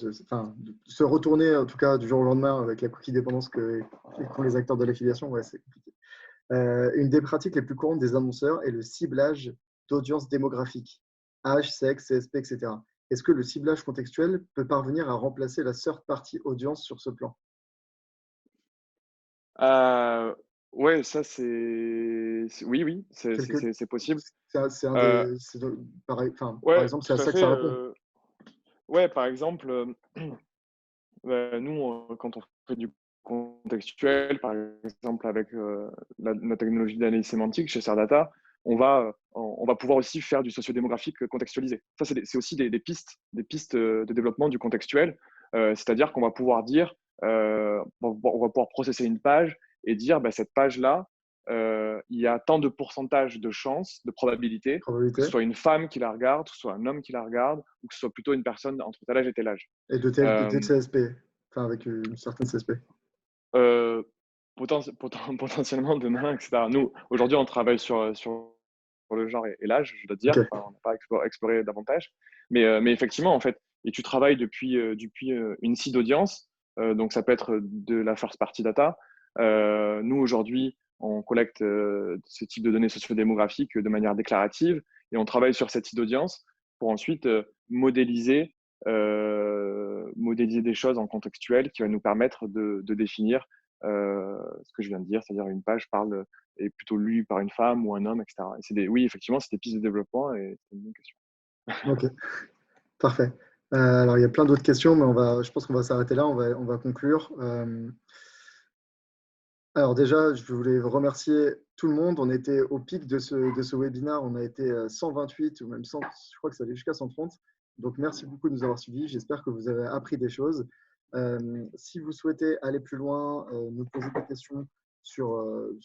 se retourner en tout cas du jour au lendemain avec la cookie dépendance qu'ont les acteurs de l'affiliation, ouais, c'est compliqué. Une des pratiques les plus courantes des annonceurs est le ciblage d'audience démographique, âge, sexe, CSP, etc. Est-ce que le ciblage contextuel peut parvenir à remplacer la third party audience sur ce plan? Ouais, ça oui, c'est possible. C'est un Euh, des, par ouais, exemple, c'est à tout à ça que fait. ça répond. Ouais, par exemple, nous, quand on fait du contextuel, par exemple avec la technologie d'analyse sémantique chez Cerdata, on va pouvoir aussi faire du sociodémographique contextualisé. Ça, c'est aussi des pistes de développement du contextuel. C'est-à-dire qu'on va pouvoir dire, on va pouvoir processer une page et dire, cette page-là, il y a tant de pourcentage de chances, de probabilité, que ce Probabilité. soit une femme qui la regarde, que ce soit un homme qui la regarde, ou que ce soit plutôt une personne entre tel âge et tel âge. Et de tel CSP, enfin avec une certaine CSP. Euh, Potentiellement demain, etc. Nous, aujourd'hui, on travaille sur le genre et l'âge, je dois dire. Ok. Enfin, on n'a pas exploré davantage. Mais effectivement, en fait, et tu travailles depuis une seed audience, donc ça peut être de la first party data. Nous, aujourd'hui, on collecte ce type de données sociodémographiques de manière déclarative et on travaille sur cette seed audience pour ensuite modéliser des choses en contextuel qui va nous permettre de définir ce que je viens de dire, c'est-à-dire une page est plutôt lue par une femme ou un homme, etc. Oui, effectivement, c'est des pistes de développement et c'est une bonne question. Ok, parfait. Alors, il y a plein d'autres questions, mais je pense qu'on va s'arrêter là, on va conclure. Alors déjà, je voulais remercier tout le monde. On était au pic de ce webinaire. On a été 128 ou même 100, je crois que ça allait jusqu'à 130. Donc, merci beaucoup de nous avoir suivis. J'espère que vous avez appris des choses. Si vous souhaitez aller plus loin, nous poser des questions sur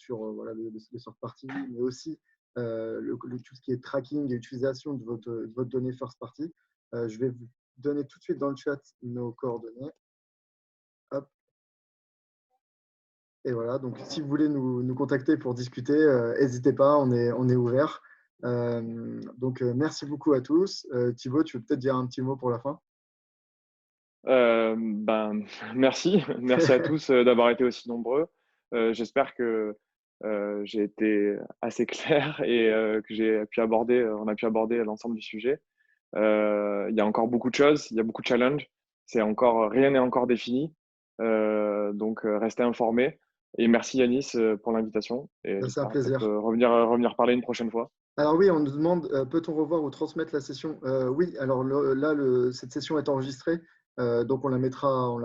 voilà, les sort-parties, mais aussi tout ce qui est tracking et utilisation de votre donnée first party, je vais vous donner tout de suite dans le chat nos coordonnées. Hop. Et voilà, donc si vous voulez nous contacter pour discuter, n'hésitez pas, on est ouvert. Merci beaucoup à tous. Thibaut, tu veux peut-être dire un petit mot pour la fin? Merci. Merci à tous d'avoir été aussi nombreux. J'espère que j'ai été assez clair et que on a pu aborder l'ensemble du sujet. Il y a encore beaucoup de choses, il y a beaucoup de challenges. Rien n'est encore défini. Restez informés. Et merci Yanis pour l'invitation. Et C'est un j'espère peut-être plaisir. revenir parler une prochaine fois. Alors oui, on nous demande, peut-on revoir ou transmettre la session? Oui, alors là, cette session est enregistrée. Donc, on la mettra en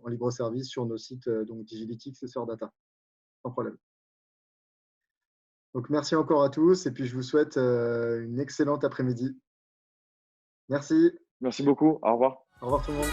libre service sur nos sites donc Digilytics et Sœur Data, sans problème. Donc, merci encore à tous et puis je vous souhaite une excellente après-midi. Merci. Merci beaucoup. Au revoir. Au revoir tout le monde.